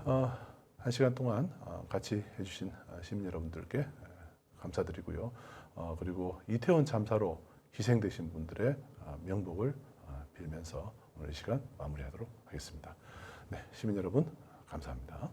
1시간 동안 같이 해주신 시민 여러분들께 감사드리고요. 그리고 이태원 참사로 희생되신 분들의 명복을 빌면서 오늘 이 시간 마무리하도록 하겠습니다. 네, 시민 여러분 감사합니다.